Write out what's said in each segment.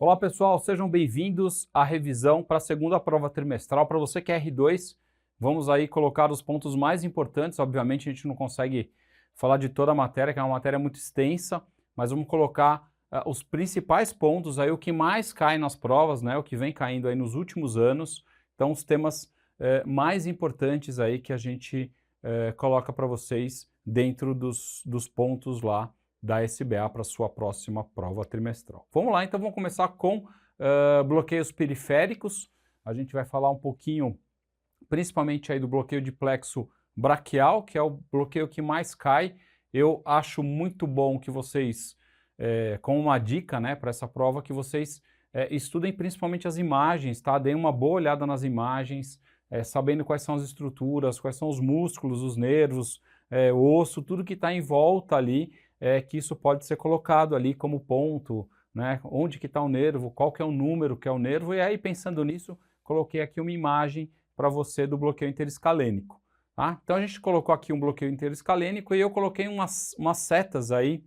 Olá pessoal, sejam bem-vindos à revisão para a segunda prova trimestral. Para você que é R2, vamos aí colocar os pontos mais importantes. Obviamente a gente não consegue falar de toda a matéria, que é uma matéria muito extensa, mas vamos colocar os principais pontos aí, o que mais cai nas provas, né? O que vem caindo aí nos últimos anos. Então os temas mais importantes aí que a gente coloca para vocês dentro dos pontos lá da SBA para a sua próxima prova trimestral. Vamos lá, então vamos começar com bloqueios periféricos. A gente vai falar um pouquinho, principalmente aí do bloqueio de plexo braquial, que é o bloqueio que mais cai. Eu acho muito bom que vocês, como uma dica, né, para essa prova, que vocês estudem principalmente as imagens, tá? Deem uma boa olhada nas imagens, sabendo quais são as estruturas, quais são os músculos, os nervos, o osso, tudo que está em volta ali, que isso pode ser colocado ali como ponto, né? Onde que está o nervo, qual que é o número que é o nervo, e aí pensando nisso, coloquei aqui uma imagem para você do bloqueio interescalênico, tá? Então a gente colocou aqui um bloqueio interescalênico e eu coloquei umas setas aí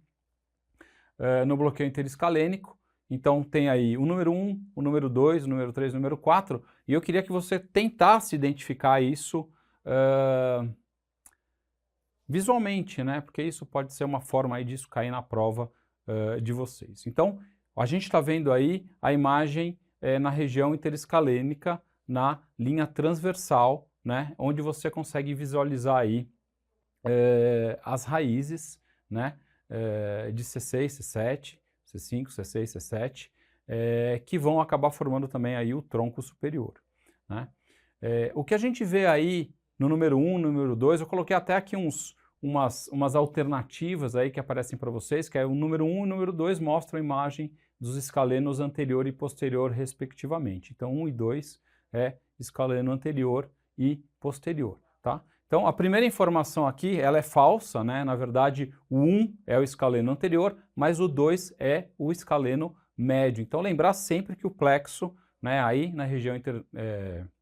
no bloqueio interescalênico. Então tem aí o número 1, o número 2, o número 3, o número 4, e eu queria que você tentasse identificar isso visualmente, né? Porque isso pode ser uma forma aí disso cair na prova de vocês. Então, a gente está vendo aí a imagem na região interescalênica, na linha transversal, né? Onde você consegue visualizar aí as raízes, né? De C6, C7, C5, C6, C7, que vão acabar formando também aí o tronco superior, né? O que a gente vê aí no número 1, no número 2, eu coloquei até aqui umas alternativas aí que aparecem para vocês, que é o número 1 e o número 2 mostram a imagem dos escalenos anterior e posterior, respectivamente. Então, 1 e 2 é escaleno anterior e posterior, tá? Então, a primeira informação aqui, ela é falsa, né? Na verdade, o 1 é o escaleno anterior, mas o 2 é o escaleno médio. Então, lembrar sempre que o plexo, né, aí na região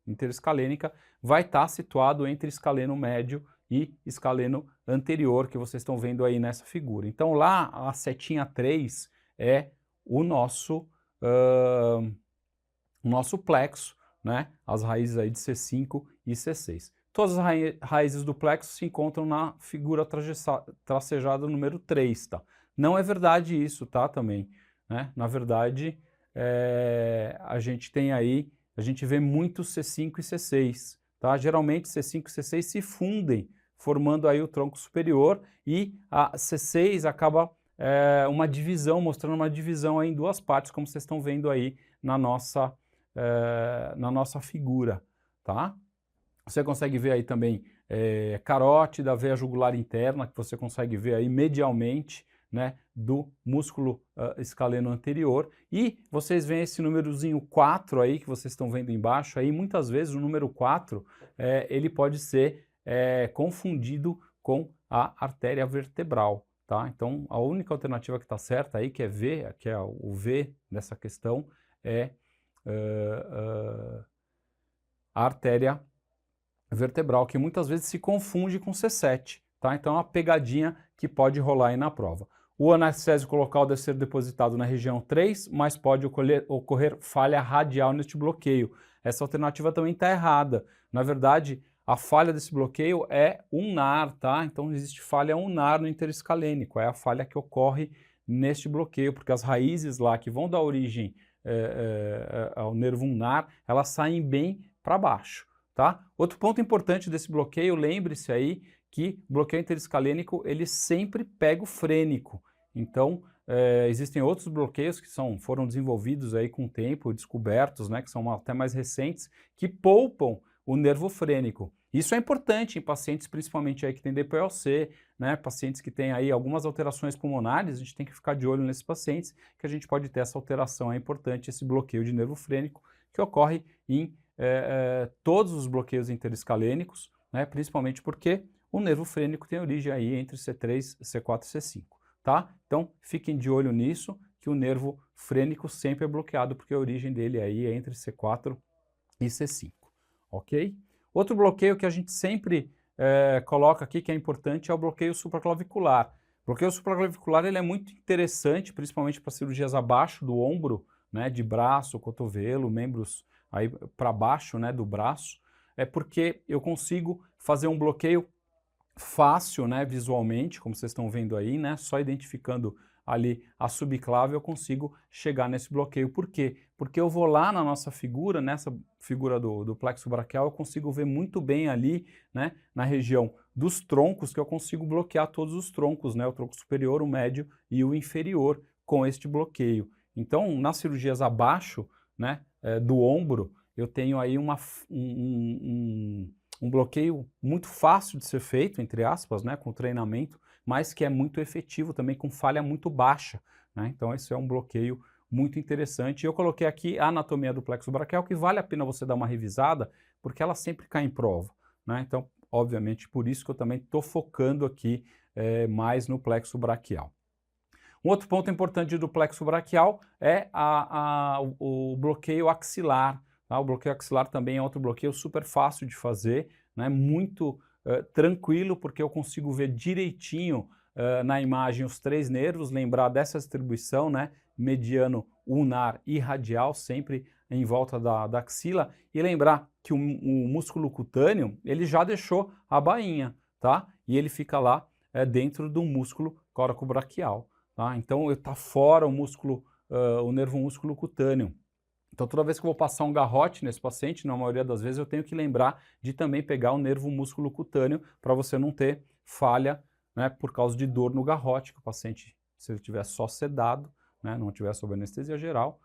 interescalênica, vai estar situado entre escaleno médio e escaleno anterior, que vocês estão vendo aí nessa figura. Então lá a setinha 3 é o nosso plexo, né? As raízes aí de C5 e C6. Todas as raízes do plexo se encontram na figura tracejada número 3, tá? Não é verdade isso, tá? Também, né? Na verdade, a gente tem aí, a gente vê muito C5 e C6, tá? Geralmente C5 e C6 se fundem, formando aí o tronco superior, e a C6 acaba uma divisão, mostrando uma divisão aí em duas partes, como vocês estão vendo aí na nossa figura, tá? Você consegue ver aí também carótida, veia jugular interna, que você consegue ver aí medialmente, né, do músculo escaleno anterior, e vocês veem esse númerozinho 4 aí, que vocês estão vendo embaixo, aí muitas vezes o número 4, ele pode ser confundido com a artéria vertebral, tá? Então, a única alternativa que está certa aí, que é V, que é o V nessa questão, é a artéria vertebral, que muitas vezes se confunde com C7, tá? Então, é uma pegadinha que pode rolar aí na prova. O anestésico local deve ser depositado na região 3, mas pode ocorrer falha radial neste bloqueio. Essa alternativa também está errada. Na verdade, a falha desse bloqueio é ulnar, tá? Então existe falha ulnar no interescalênico, é a falha que ocorre neste bloqueio, porque as raízes lá que vão dar origem ao nervo ulnar, elas saem bem para baixo, tá? Outro ponto importante desse bloqueio, lembre-se aí que o bloqueio interescalênico, ele sempre pega o frênico. Então, existem outros bloqueios que foram desenvolvidos aí com o tempo, descobertos, né, que são até mais recentes, que poupam o nervo frênico. Isso é importante em pacientes, principalmente aí que tem DPOC, né, pacientes que têm aí algumas alterações pulmonares, a gente tem que ficar de olho nesses pacientes, que a gente pode ter essa alteração, é importante esse bloqueio de nervo frênico, que ocorre em todos os bloqueios interescalênicos, né, principalmente porque o nervo frênico tem origem aí entre C3, C4 e C5, tá? Então, fiquem de olho nisso, que o nervo frênico sempre é bloqueado, porque a origem dele aí é entre C4 e C5, ok? Outro bloqueio que a gente sempre coloca aqui, que é importante, é o bloqueio supraclavicular. O bloqueio supraclavicular, ele é muito interessante, principalmente para cirurgias abaixo do ombro, né, de braço, cotovelo, membros aí para baixo, né, do braço, é porque eu consigo fazer um bloqueio fácil, né, visualmente, como vocês estão vendo aí, né, só identificando ali a subclave eu consigo chegar nesse bloqueio. Por quê? Porque eu vou lá na nossa figura, nessa figura do plexo braquial, eu consigo ver muito bem ali, né, na região dos troncos, que eu consigo bloquear todos os troncos, né, o tronco superior, o médio e o inferior com este bloqueio. Então, nas cirurgias abaixo, né, do ombro, eu tenho aí um bloqueio muito fácil de ser feito, entre aspas, né, com treinamento, mas que é muito efetivo também, com falha muito baixa, né? Então esse é um bloqueio muito interessante. Eu coloquei aqui a anatomia do plexo braquial, que vale a pena você dar uma revisada, porque ela sempre cai em prova, né? Então, obviamente, por isso que eu também estou focando aqui mais no plexo braquial. Um outro ponto importante do plexo braquial é o bloqueio axilar. Tá? O bloqueio axilar também é outro bloqueio super fácil de fazer, né? Muito tranquilo, porque eu consigo ver direitinho na imagem os três nervos, lembrar dessa distribuição, né? Mediano, ulnar e radial, sempre em volta da axila, e lembrar que o músculo cutâneo, ele já deixou a bainha, tá? E ele fica lá dentro do músculo coracobraquial. Tá? Então está fora o músculo, o nervo músculo cutâneo. Então toda vez que eu vou passar um garrote nesse paciente, na maioria das vezes eu tenho que lembrar de também pegar o nervo músculo cutâneo para você não ter falha, né, por causa de dor no garrote, que o paciente, se ele estiver só sedado, né, não estiver sob anestesia geral,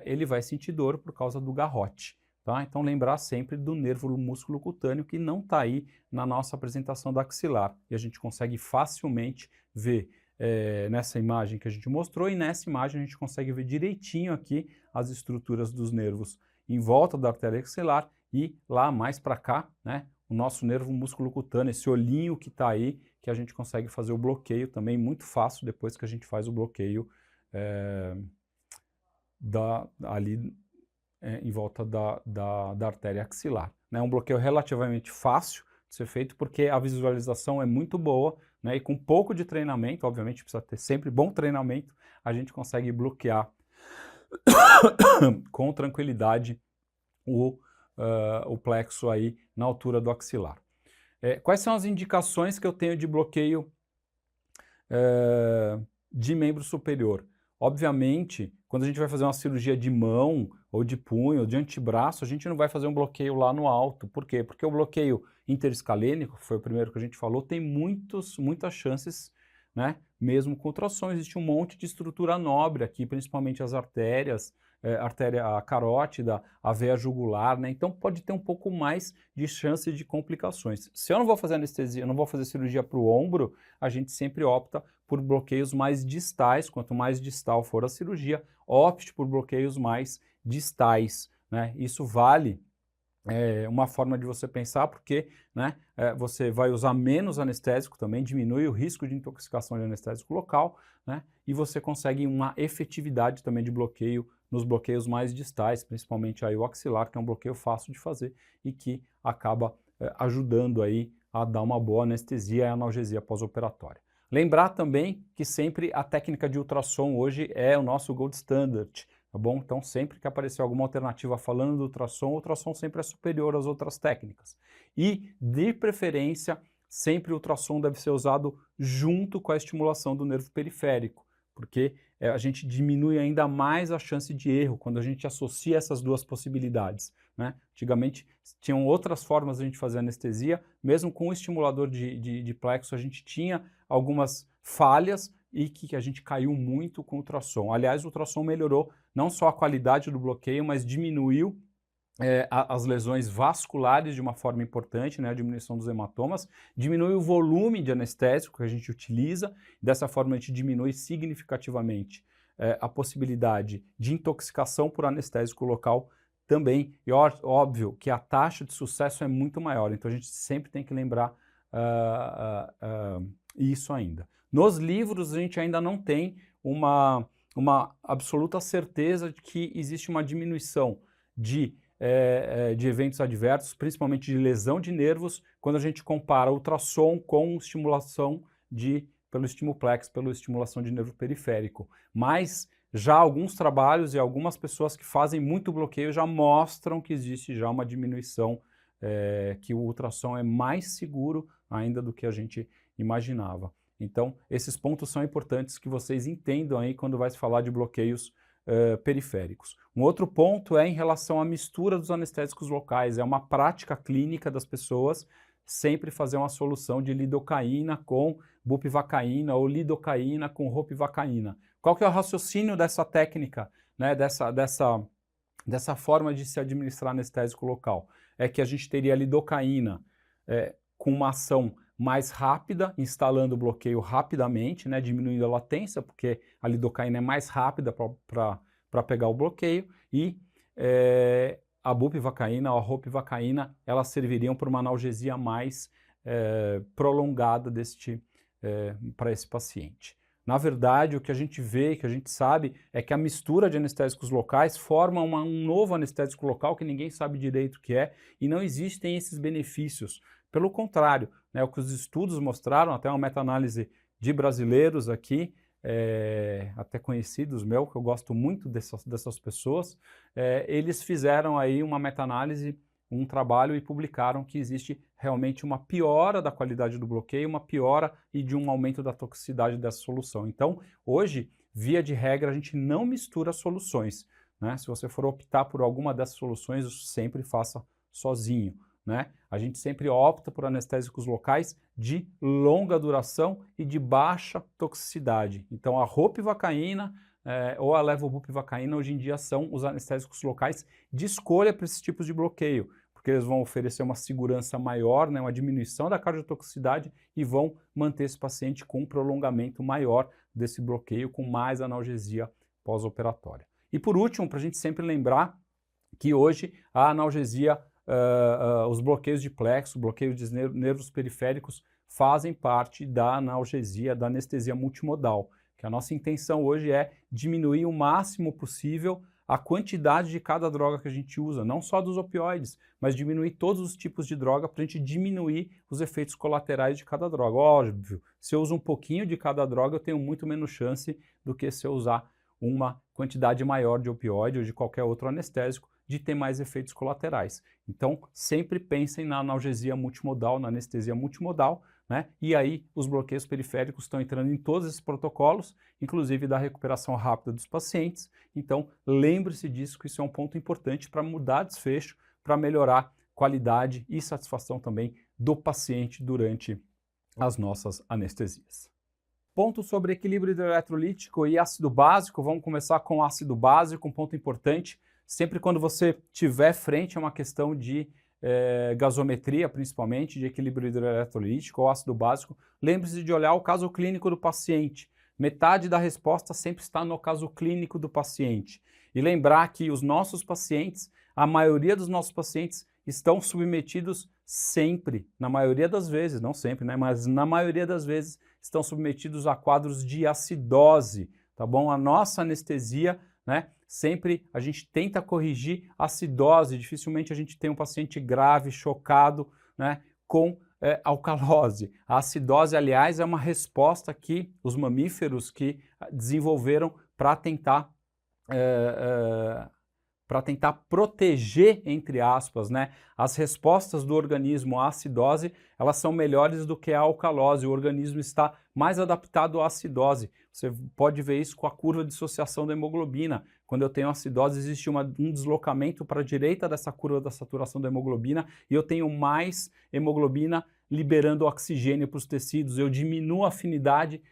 ele vai sentir dor por causa do garrote. Tá? Então lembrar sempre do nervo músculo cutâneo que não está aí na nossa apresentação da axilar. E a gente consegue facilmente ver nessa imagem que a gente mostrou, e nessa imagem a gente consegue ver direitinho aqui as estruturas dos nervos em volta da artéria axilar e lá mais para cá, né, o nosso nervo músculo cutâneo, esse olhinho que está aí, que a gente consegue fazer o bloqueio também muito fácil depois que a gente faz o bloqueio ali em volta da artéria axilar. É um bloqueio relativamente fácil de ser feito porque a visualização é muito boa, né, e com pouco de treinamento, obviamente precisa ter sempre bom treinamento, a gente consegue bloquear com tranquilidade o plexo aí na altura do axilar. Quais são as indicações que eu tenho de bloqueio de membro superior? Obviamente, quando a gente vai fazer uma cirurgia de mão, ou de punho, ou de antebraço, a gente não vai fazer um bloqueio lá no alto. Por quê? Porque o bloqueio interescalênico, que foi o primeiro que a gente falou, tem muitas chances, né? Mesmo com ultrassom, existe um monte de estrutura nobre aqui, principalmente as artérias, artéria carótida, a veia jugular, né? Então pode ter um pouco mais de chance de complicações. Se eu não vou fazer anestesia, eu não vou fazer cirurgia para o ombro, a gente sempre opta por bloqueios mais distais. Quanto mais distal for a cirurgia, opte por bloqueios mais distais, né? Isso vale uma forma de você pensar, porque, né, você vai usar menos anestésico também, diminui o risco de intoxicação de anestésico local, né, e você consegue uma efetividade também de bloqueio nos bloqueios mais distais, principalmente aí o axilar, que é um bloqueio fácil de fazer e que acaba ajudando aí a dar uma boa anestesia e analgesia pós-operatória. Lembrar também que sempre a técnica de ultrassom hoje é o nosso gold standard, tá bom? Então sempre que aparecer alguma alternativa falando do ultrassom, o ultrassom sempre é superior às outras técnicas. E, de preferência, sempre o ultrassom deve ser usado junto com a estimulação do nervo periférico, porque a gente diminui ainda mais a chance de erro quando a gente associa essas duas possibilidades, né? Antigamente tinham outras formas de a gente fazer anestesia, mesmo com o estimulador de plexo a gente tinha algumas falhas e que a gente caiu muito com o ultrassom. Aliás, o ultrassom melhorou não só a qualidade do bloqueio, mas diminuiu as lesões vasculares de uma forma importante, né, a diminuição dos hematomas, diminui o volume de anestésico que a gente utiliza, dessa forma a gente diminui significativamente a possibilidade de intoxicação por anestésico local também, e óbvio que a taxa de sucesso é muito maior, então a gente sempre tem que lembrar isso ainda. Nos livros a gente ainda não tem uma absoluta certeza de que existe uma diminuição de eventos adversos, principalmente de lesão de nervos, quando a gente compara ultrassom com estimulação pelo estimulplex, pela estimulação de nervo periférico. Mas já alguns trabalhos e algumas pessoas que fazem muito bloqueio já mostram que existe já uma diminuição, que o ultrassom é mais seguro ainda do que a gente imaginava. Então, esses pontos são importantes que vocês entendam aí quando vai se falar de bloqueios periféricos. Um outro ponto é em relação à mistura dos anestésicos locais. É uma prática clínica das pessoas sempre fazer uma solução de lidocaína com bupivacaína ou lidocaína com ropivacaína. Qual que é o raciocínio dessa técnica, né, dessa forma de se administrar anestésico local? É que a gente teria a lidocaína com uma ação mais rápida, instalando o bloqueio rapidamente, né, diminuindo a latência, porque a lidocaína é mais rápida para pegar o bloqueio, e a bupivacaína ou a ropivacaína, elas serviriam para uma analgesia mais prolongada para esse paciente. Na verdade, o que a gente vê, que a gente sabe, é que a mistura de anestésicos locais forma um novo anestésico local que ninguém sabe direito o que é, e não existem esses benefícios. Pelo contrário, né, o que os estudos mostraram, até uma meta-análise de brasileiros aqui, até conhecidos meus, que eu gosto muito dessas pessoas, eles fizeram aí uma meta-análise, um trabalho e publicaram que existe realmente uma piora da qualidade do bloqueio, uma piora e de um aumento da toxicidade dessa solução. Então, hoje, via de regra, a gente não mistura soluções, né? Se você for optar por alguma dessas soluções, sempre faça sozinho, né? A gente sempre opta por anestésicos locais de longa duração e de baixa toxicidade. Então, a ropivacaína ou a levobupivacaína hoje em dia são os anestésicos locais de escolha para esses tipos de bloqueio, porque eles vão oferecer uma segurança maior, né, uma diminuição da cardiotoxicidade e vão manter esse paciente com um prolongamento maior desse bloqueio, com mais analgesia pós-operatória. E por último, para a gente sempre lembrar que hoje a analgesia, os bloqueios de plexo, bloqueio de nervos periféricos fazem parte da analgesia, da anestesia multimodal, que a nossa intenção hoje é diminuir o máximo possível a quantidade de cada droga que a gente usa, não só dos opioides, mas diminuir todos os tipos de droga para a gente diminuir os efeitos colaterais de cada droga. Óbvio, se eu uso um pouquinho de cada droga, eu tenho muito menos chance do que se eu usar uma quantidade maior de opioide ou de qualquer outro anestésico, de ter mais efeitos colaterais. Então, sempre pensem na analgesia multimodal, na anestesia multimodal, né? E aí os bloqueios periféricos estão entrando em todos esses protocolos, inclusive da recuperação rápida dos pacientes. Então, lembre-se disso, que isso é um ponto importante para mudar desfecho, para melhorar qualidade e satisfação também do paciente durante as nossas anestesias. Ponto sobre equilíbrio hidroeletrolítico e ácido básico. Vamos começar com ácido básico, um ponto importante. Sempre quando você tiver frente a uma questão de gasometria, principalmente, de equilíbrio hidroeletrolítico ou ácido básico, lembre-se de olhar o caso clínico do paciente. Metade da resposta sempre está no caso clínico do paciente. E lembrar que os nossos pacientes, a maioria dos nossos pacientes, estão submetidos sempre, na maioria das vezes, não sempre, né, mas na maioria das vezes, estão submetidos a quadros de acidose, tá bom? A nossa anestesia, né, sempre a gente tenta corrigir a acidose, dificilmente a gente tem um paciente grave, chocado, né, com alcalose. A acidose, aliás, é uma resposta que os mamíferos que desenvolveram para tentar proteger, entre aspas, né, as respostas do organismo à acidose, elas são melhores do que a alcalose. O organismo está mais adaptado à acidose. Você pode ver isso com a curva de dissociação da hemoglobina. Quando eu tenho acidose, existe um deslocamento para a direita dessa curva da saturação da hemoglobina e eu tenho mais hemoglobina liberando oxigênio para os tecidos. Eu diminuo a afinidade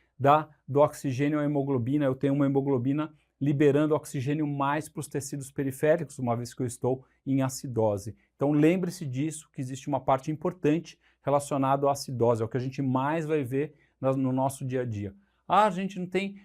do oxigênio à hemoglobina, eu tenho uma hemoglobina liberando oxigênio mais para os tecidos periféricos, uma vez que eu estou em acidose. Então lembre-se disso, que existe uma parte importante relacionada à acidose, é o que a gente mais vai ver no nosso dia a dia. Ah, a gente não tem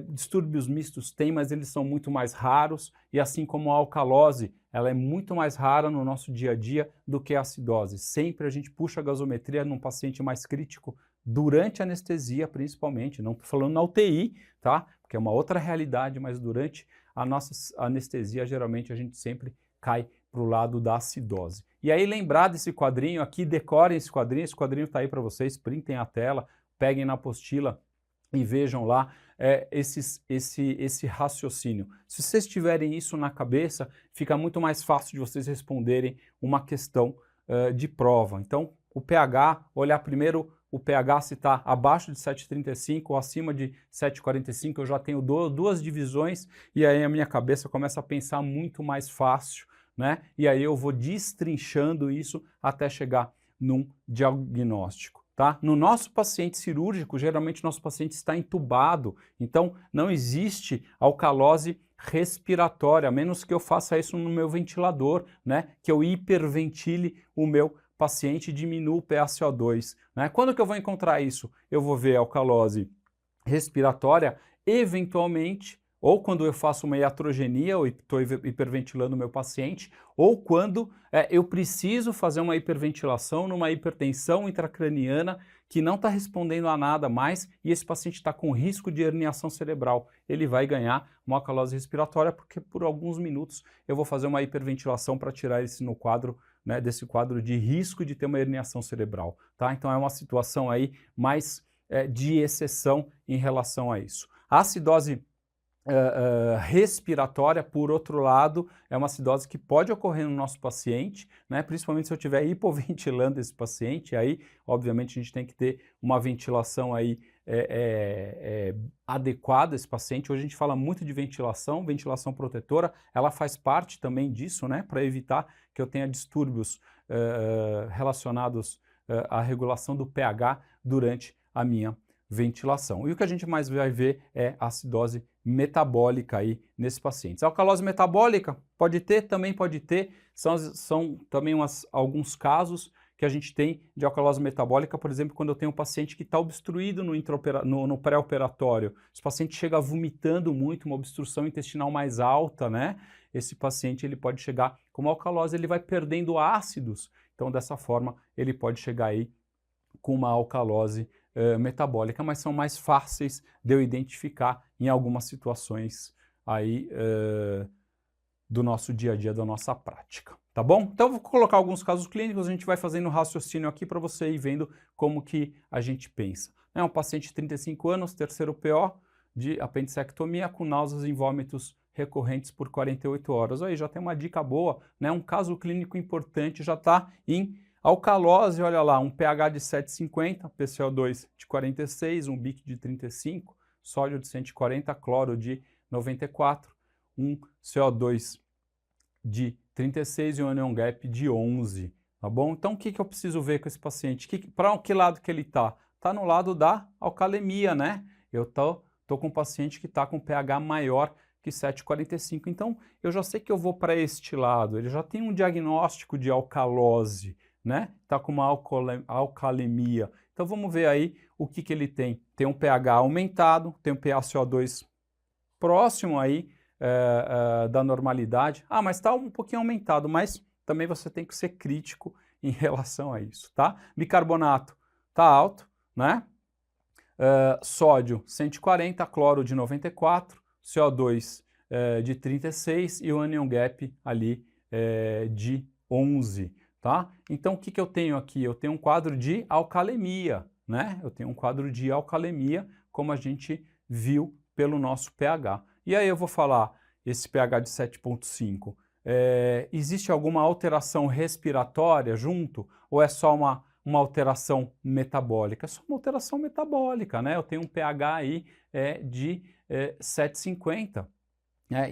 distúrbios mistos? Tem, mas eles são muito mais raros, e assim como a alcalose, ela é muito mais rara no nosso dia a dia do que a acidose. Sempre a gente puxa a gasometria num paciente mais crítico, durante a anestesia principalmente, não estou falando na UTI, tá? Porque é uma outra realidade, mas durante a nossa anestesia, geralmente a gente sempre cai para o lado da acidose. E aí lembrar desse quadrinho aqui, decorem esse quadrinho está aí para vocês, printem a tela, peguem na apostila e vejam lá esse raciocínio. Se vocês tiverem isso na cabeça, fica muito mais fácil de vocês responderem uma questão de prova. Então, o pH, olhar primeiro o pH se está abaixo de 7,35 ou acima de 7,45, eu já tenho duas divisões e aí a minha cabeça começa a pensar muito mais fácil, né? E aí eu vou destrinchando isso até chegar num diagnóstico, tá? No nosso paciente cirúrgico, geralmente nosso paciente está entubado, então não existe alcalose respiratória, a menos que eu faça isso no meu ventilador, né? Que eu hiperventile o meu paciente e diminua o PaCO2, né? Quando que eu vou encontrar isso? Eu vou ver alcalose respiratória, eventualmente, ou quando eu faço uma iatrogenia, ou estou hiperventilando o meu paciente, ou quando eu preciso fazer uma hiperventilação numa hipertensão intracraniana que não está respondendo a nada mais e esse paciente está com risco de herniação cerebral. Ele vai ganhar uma alcalose respiratória porque por alguns minutos eu vou fazer uma hiperventilação para tirar esse no quadro, né, desse quadro de risco de ter uma herniação cerebral, tá? Então é uma situação aí mais de exceção em relação a isso. A acidose respiratória, por outro lado, é uma acidose que pode ocorrer no nosso paciente, né? Principalmente se eu estiver hipoventilando esse paciente, aí, obviamente, a gente tem que ter uma ventilação aí adequada a esse paciente. Hoje a gente fala muito de ventilação protetora, ela faz parte também disso, né? Para evitar que eu tenha distúrbios relacionados à regulação do pH durante a minha ventilação. E o que a gente mais vai ver é acidose metabólica aí nesses pacientes. A alcalose metabólica pode ter, também pode ter, são também alguns casos que a gente tem de alcalose metabólica, por exemplo, quando eu tenho um paciente que está obstruído no pré-operatório, esse paciente chega vomitando muito, uma obstrução intestinal mais alta, né? Esse paciente ele pode chegar com uma alcalose, ele vai perdendo ácidos, então dessa forma ele pode chegar aí com uma alcalose metabólica, mas são mais fáceis de eu identificar em algumas situações aí do nosso dia a dia, da nossa prática, tá bom? Então eu vou colocar alguns casos clínicos, a gente vai fazendo um raciocínio aqui para você ir vendo como que a gente pensa. É um paciente de 35 anos, terceiro PO, de apendicectomia com náuseas e vômitos recorrentes por 48 horas. Aí já tem uma dica boa, né? Um caso clínico importante, já está em alcalose, olha lá, um pH de 7,50, PCO2 de 46, um BIC de 35, sódio de 140, cloro de 94, um CO2 de 36 e um anion gap de 11, tá bom? Então o que eu preciso ver com esse paciente? Para que lado que ele está? Está no lado da alcalemia, né? Eu tô com um paciente que está com pH maior que 7,45, então eu já sei que eu vou para este lado, ele já tem um diagnóstico de alcalose, né? Está com uma alcalemia. Então vamos ver aí o que ele tem. Tem um pH aumentado, tem um PaCO2 próximo aí da normalidade. Ah, mas está um pouquinho aumentado, mas também você tem que ser crítico em relação a isso, tá? Bicarbonato está alto, né? Sódio 140, cloro de 94, CO2 de 36 e o anion gap ali de 11. Tá? Então, o que eu tenho aqui? Eu tenho um quadro de alcalemia, né? Eu tenho um quadro de alcalemia, como a gente viu pelo nosso pH. E aí eu vou falar, esse pH de 7,5, existe alguma alteração respiratória junto? Ou é só uma alteração metabólica? É só uma alteração metabólica, né? Eu tenho um pH aí de 7,50,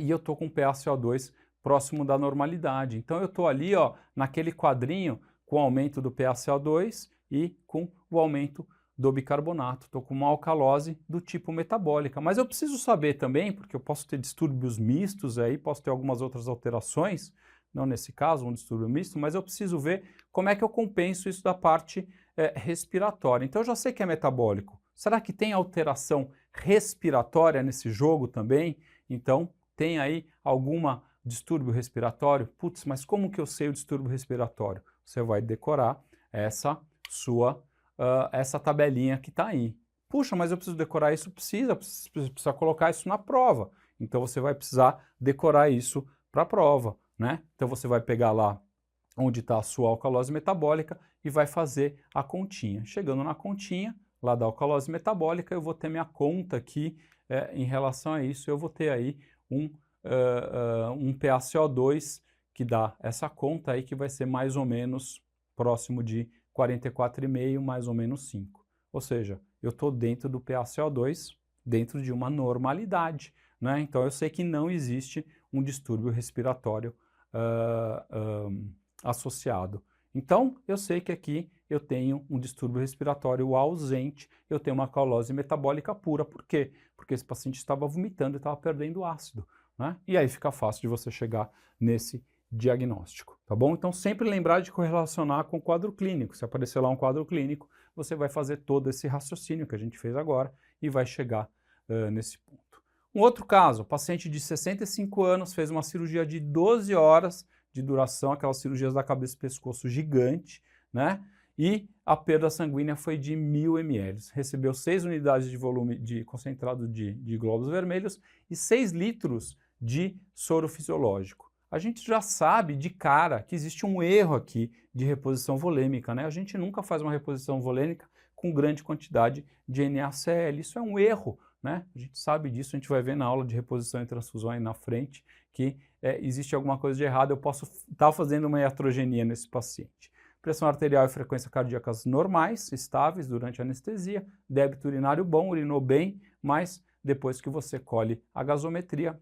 e eu estou com PaCO2 próximo da normalidade. Então eu estou ali, ó, naquele quadrinho com o aumento do PaCO2 e com o aumento do bicarbonato. Estou com uma alcalose do tipo metabólica. Mas eu preciso saber também, porque eu posso ter distúrbios mistos aí, posso ter algumas outras alterações, não nesse caso, um distúrbio misto, mas eu preciso ver como é que eu compenso isso da parte respiratória. Então eu já sei que é metabólico. Será que tem alteração respiratória nesse jogo também? Então tem aí alguma distúrbio respiratório? Putz, mas como que eu sei o distúrbio respiratório? Você vai decorar essa tabelinha que está aí. Puxa, mas eu preciso decorar isso? Precisa colocar isso na prova. Então você vai precisar decorar isso para a prova, né? Então você vai pegar lá onde está a sua alcalose metabólica e vai fazer a continha. Chegando na continha, lá da alcalose metabólica, eu vou ter minha conta aqui em relação a isso, eu vou ter aí um PaCO2 que dá essa conta aí que vai ser mais ou menos próximo de 44,5, mais ou menos 5. Ou seja, eu estou dentro do PaCO2, dentro de uma normalidade, né? Então eu sei que não existe um distúrbio respiratório associado. Então eu sei que aqui eu tenho um distúrbio respiratório ausente, eu tenho uma alcalose metabólica pura. Por quê? Porque esse paciente estava vomitando e estava perdendo ácido, né? E aí fica fácil de você chegar nesse diagnóstico, tá bom? Então sempre lembrar de correlacionar com o quadro clínico. Se aparecer lá um quadro clínico, você vai fazer todo esse raciocínio que a gente fez agora e vai chegar nesse ponto. Um outro caso, paciente de 65 anos fez uma cirurgia de 12 horas de duração, aquelas cirurgias da cabeça e pescoço gigante, né? E a perda sanguínea foi de 1.000 ml. Recebeu 6 unidades de volume de concentrado de glóbulos vermelhos e 6 litros de soro fisiológico. A gente já sabe de cara que existe um erro aqui de reposição volêmica, né? A gente nunca faz uma reposição volêmica com grande quantidade de NaCl. Isso é um erro, né? A gente sabe disso, a gente vai ver na aula de reposição e transfusão aí na frente que existe alguma coisa de errado, eu posso estar fazendo uma iatrogenia nesse paciente. Pressão arterial e frequência cardíacas normais, estáveis durante a anestesia, débito urinário bom, urinou bem, mas depois que você colhe a gasometria,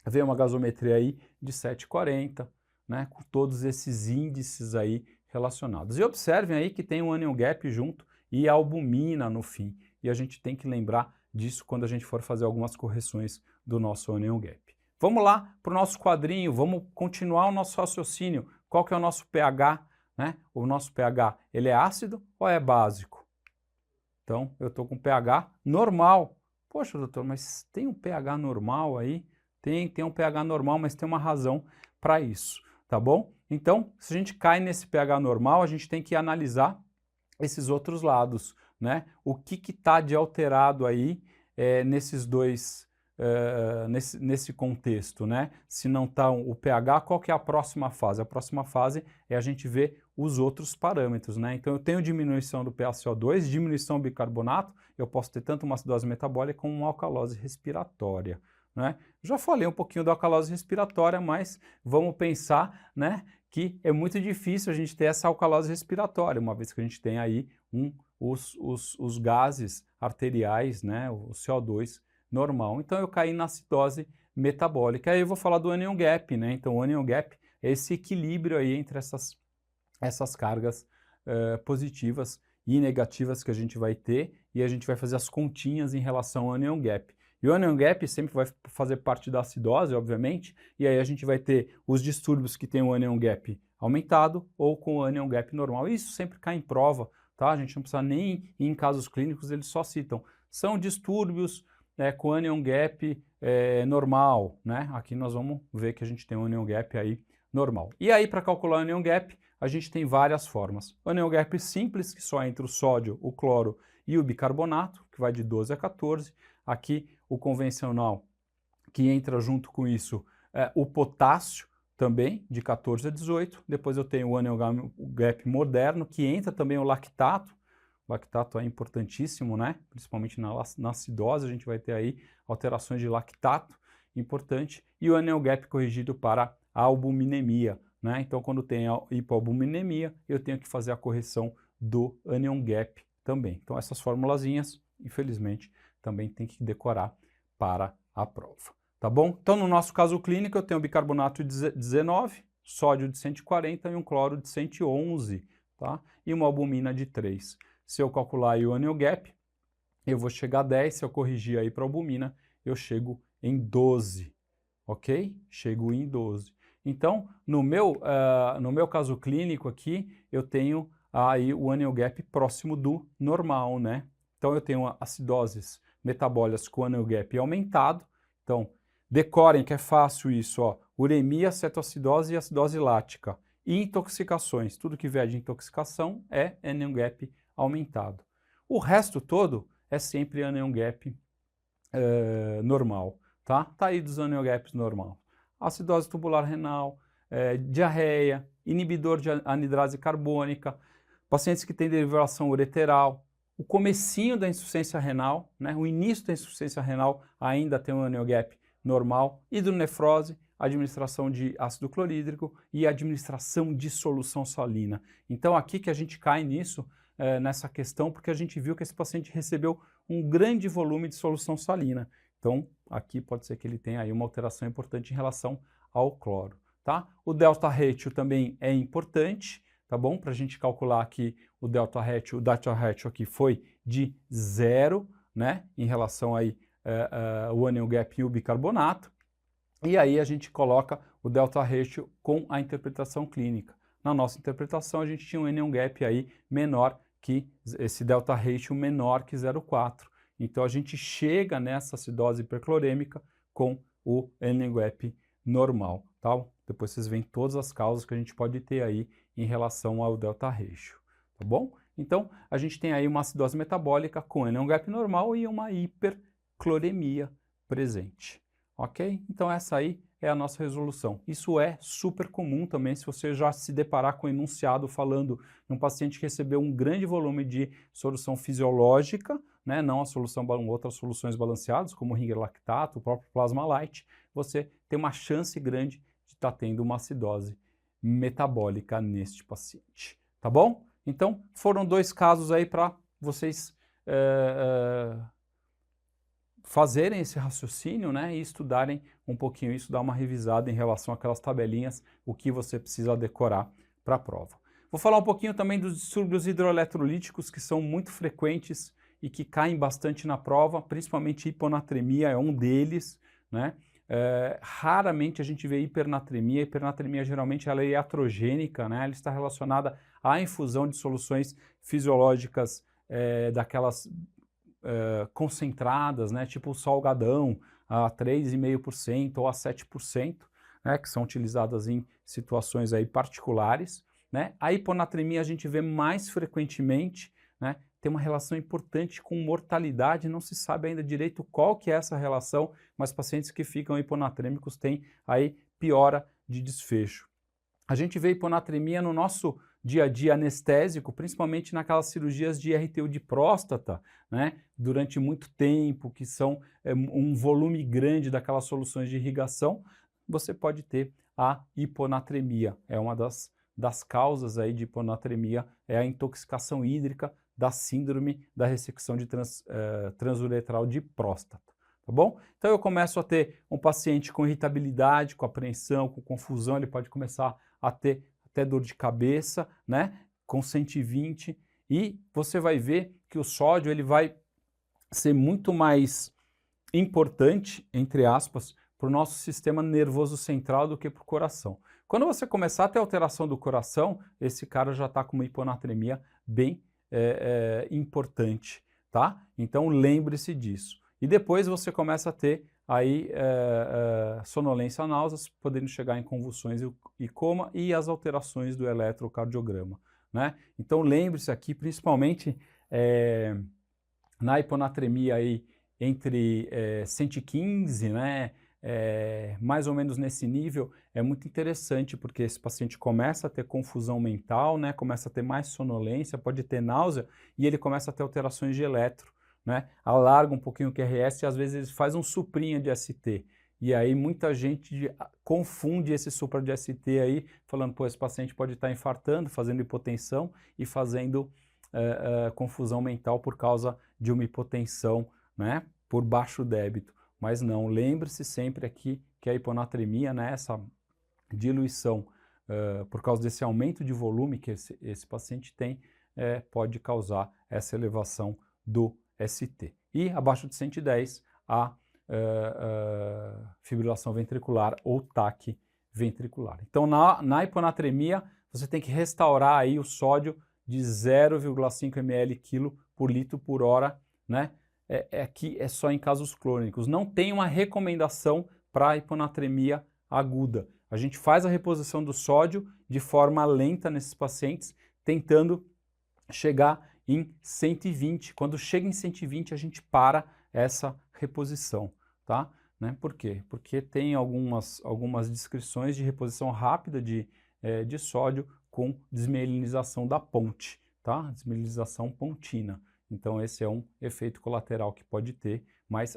vem uma gasometria aí de 7,40, né, com todos esses índices aí relacionados. E observem aí que tem um anion gap junto e a albumina no fim. E a gente tem que lembrar disso quando a gente for fazer algumas correções do nosso anion gap. Vamos lá para o nosso quadrinho, vamos continuar o nosso raciocínio. Qual que é o nosso pH? Né? O nosso pH, ele é ácido ou é básico? Então, eu estou com pH normal. Poxa, doutor, mas tem um pH normal aí? Tem um pH normal, mas tem uma razão para isso, tá bom? Então, se a gente cai nesse pH normal, a gente tem que analisar esses outros lados, né? O que está de alterado aí nesses dois, nesse contexto, né? Se não está o pH, qual que é a próxima fase? A próxima fase é a gente ver os outros parâmetros, né? Então eu tenho diminuição do PaCO2, diminuição do bicarbonato, eu posso ter tanto uma acidose metabólica como uma alcalose respiratória, né? Já falei um pouquinho da alcalose respiratória, mas vamos pensar, né, que é muito difícil a gente ter essa alcalose respiratória, uma vez que a gente tem aí os gases arteriais, né, o CO2 normal. Então eu caí na acidose metabólica. Aí eu vou falar do anion gap, né? Então o anion gap é esse equilíbrio aí entre essas cargas positivas e negativas que a gente vai ter, e a gente vai fazer as continhas em relação ao anion gap. E o anion gap sempre vai fazer parte da acidose, obviamente, e aí a gente vai ter os distúrbios que tem o anion gap aumentado ou com o anion gap normal. Isso sempre cai em prova, tá? A gente não precisa nem ir em casos clínicos, eles só citam. São distúrbios com anion gap normal, né? Aqui nós vamos ver que a gente tem um anion gap aí normal. E aí, para calcular o anion gap, a gente tem várias formas. O anion gap simples, que só entra o sódio, o cloro e o bicarbonato, que vai de 12 a 14. Aqui, o convencional, que entra junto com isso, o potássio, também, de 14 a 18. Depois eu tenho o anion gap moderno, que entra também o lactato. O lactato é importantíssimo, né? Principalmente na acidose, a gente vai ter aí alterações de lactato, importante. E o anion gap corrigido para a albuminemia, né? Então, quando tem a hipoalbuminemia, eu tenho que fazer a correção do anion gap também. Então, essas formulazinhas, infelizmente, também tem que decorar para a prova, tá bom? Então, no nosso caso clínico, eu tenho bicarbonato de 19, sódio de 140 e um cloro de 111, tá? E uma albumina de 3. Se eu calcular aí o anion gap, eu vou chegar a 10, se eu corrigir aí para a albumina, eu chego em 12, ok? Chego em 12. Então, no meu caso clínico aqui, eu tenho aí o anion gap próximo do normal, né? Então, eu tenho acidoses metabólicas com anion gap aumentado. Então, decorem que é fácil isso, ó. Uremia, cetoacidose e acidose lática. E intoxicações, tudo que vier de intoxicação é anion gap aumentado. O resto todo é sempre anion gap normal, tá? Tá aí dos anion gaps normal. Acidose tubular renal, diarreia, inibidor de anidrase carbônica, pacientes que têm derivação ureteral, o comecinho da insuficiência renal, né? O início da insuficiência renal ainda tem um annual gap normal, hidronefrose, administração de ácido clorídrico e administração de solução salina. Então aqui que a gente cai nisso, nessa questão, porque a gente viu que esse paciente recebeu um grande volume de solução salina. Então aqui pode ser que ele tenha aí uma alteração importante em relação ao cloro, tá? O delta ratio também é importante, tá bom? Para a gente calcular aqui o delta ratio aqui foi de 0, né? Em relação aí o annual gap e o bicarbonato. E aí a gente coloca o delta ratio com a interpretação clínica. Na nossa interpretação a gente tinha um annual gap aí menor que esse delta ratio menor que 0,4. Então a gente chega nessa acidose hiperclorêmica com o annual gap normal, tá? Depois vocês veem todas as causas que a gente pode ter aí em relação ao delta ratio, tá bom? Então a gente tem aí uma acidose metabólica com annual gap normal e uma hipercloremia presente. Ok? Então essa aí é a nossa resolução. Isso é super comum também se você já se deparar com o enunciado falando de um paciente que recebeu um grande volume de solução fisiológica, né, não a solução, outras soluções balanceadas, como o ringer lactato, o próprio plasma light, você tem uma chance grande de estar tendo uma acidose metabólica neste paciente. Tá bom? Então foram 2 casos aí para vocês fazerem esse raciocínio, né, e estudarem um pouquinho isso, dar uma revisada em relação àquelas tabelinhas, o que você precisa decorar para a prova. Vou falar um pouquinho também dos distúrbios hidroeletrolíticos que são muito frequentes e que caem bastante na prova, principalmente hiponatremia é um deles, né? Raramente a gente vê hipernatremia. A hipernatremia geralmente ela é iatrogênica, né? Ela está relacionada à infusão de soluções fisiológicas daquelas concentradas, né, tipo o salgadão, a 3,5% ou a 7%, né, que são utilizadas em situações aí particulares, né. A hiponatremia a gente vê mais frequentemente, né, tem uma relação importante com mortalidade, não se sabe ainda direito qual que é essa relação, mas pacientes que ficam hiponatrêmicos têm aí piora de desfecho. A gente vê hiponatremia no nosso dia a dia anestésico, principalmente naquelas cirurgias de RTU de próstata, né, durante muito tempo, que são um volume grande daquelas soluções de irrigação, você pode ter a hiponatremia. É uma das causas aí de hiponatremia, é a intoxicação hídrica da síndrome da ressecção de transuretral de próstata. Tá bom? Então eu começo a ter um paciente com irritabilidade, com apreensão, com confusão, ele pode começar a ter até dor de cabeça, né, com 120, e você vai ver que o sódio ele vai ser muito mais importante, entre aspas, para o nosso sistema nervoso central do que para o coração. Quando você começar a ter alteração do coração, esse cara já está com uma hiponatremia bem importante, tá? Então lembre-se disso. E depois você começa a ter aí sonolência, náuseas, podendo chegar em convulsões e coma, e as alterações do eletrocardiograma, né? Então lembre-se aqui, principalmente na hiponatremia aí entre 115, né, mais ou menos nesse nível, é muito interessante, porque esse paciente começa a ter confusão mental, né, começa a ter mais sonolência, pode ter náusea, e ele começa a ter alterações de eletro, né, alarga um pouquinho o QRS e às vezes ele faz um suprinha de ST. E aí muita gente confunde esse supra de ST aí, falando, pô, esse paciente pode estar infartando, fazendo hipotensão e fazendo confusão mental por causa de uma hipotensão, né, por baixo débito. Mas não, lembre-se sempre aqui que a hiponatremia, né, essa diluição por causa desse aumento de volume que esse paciente tem, pode causar essa elevação do ST. E abaixo de 110, a fibrilação ventricular ou TAC ventricular. Então, na hiponatremia, você tem que restaurar aí o sódio de 0,5 ml/kg por litro por hora, né? Aqui é só em casos crônicos. Não tem uma recomendação para hiponatremia aguda. A gente faz a reposição do sódio de forma lenta nesses pacientes, tentando chegar em 120. Quando chega em 120, a gente para essa reposição, tá? Né? Por quê? Porque tem algumas descrições de reposição rápida de sódio com desmielinização da ponte, tá? Desmielinização pontina. Então esse é um efeito colateral que pode ter, mas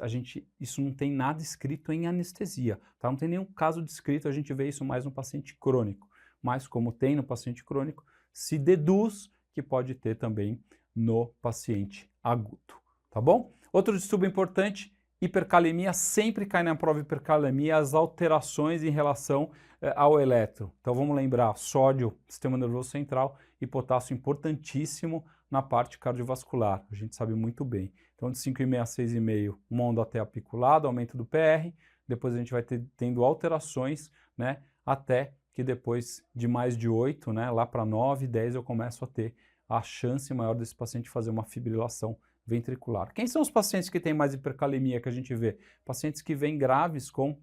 isso não tem nada escrito em anestesia, tá? Não tem nenhum caso descrito, a gente vê isso mais no paciente crônico, mas como tem no paciente crônico, se deduz que pode ter também no paciente agudo, tá bom? Outro distúrbio importante, hipercalemia, sempre cai na prova hipercalemia as alterações em relação ao eletro. Então vamos lembrar, sódio, sistema nervoso central, e potássio importantíssimo na parte cardiovascular, a gente sabe muito bem. Então de 5,5 a 6,5, uma onda até apiculada, aumento do PR, depois a gente vai tendo alterações, né, até que depois de mais de 8, né, lá para 9, 10 eu começo a ter a chance maior desse paciente fazer uma fibrilação ventricular. Quem são os pacientes que têm mais hipercalemia que a gente vê? Pacientes que vêm graves com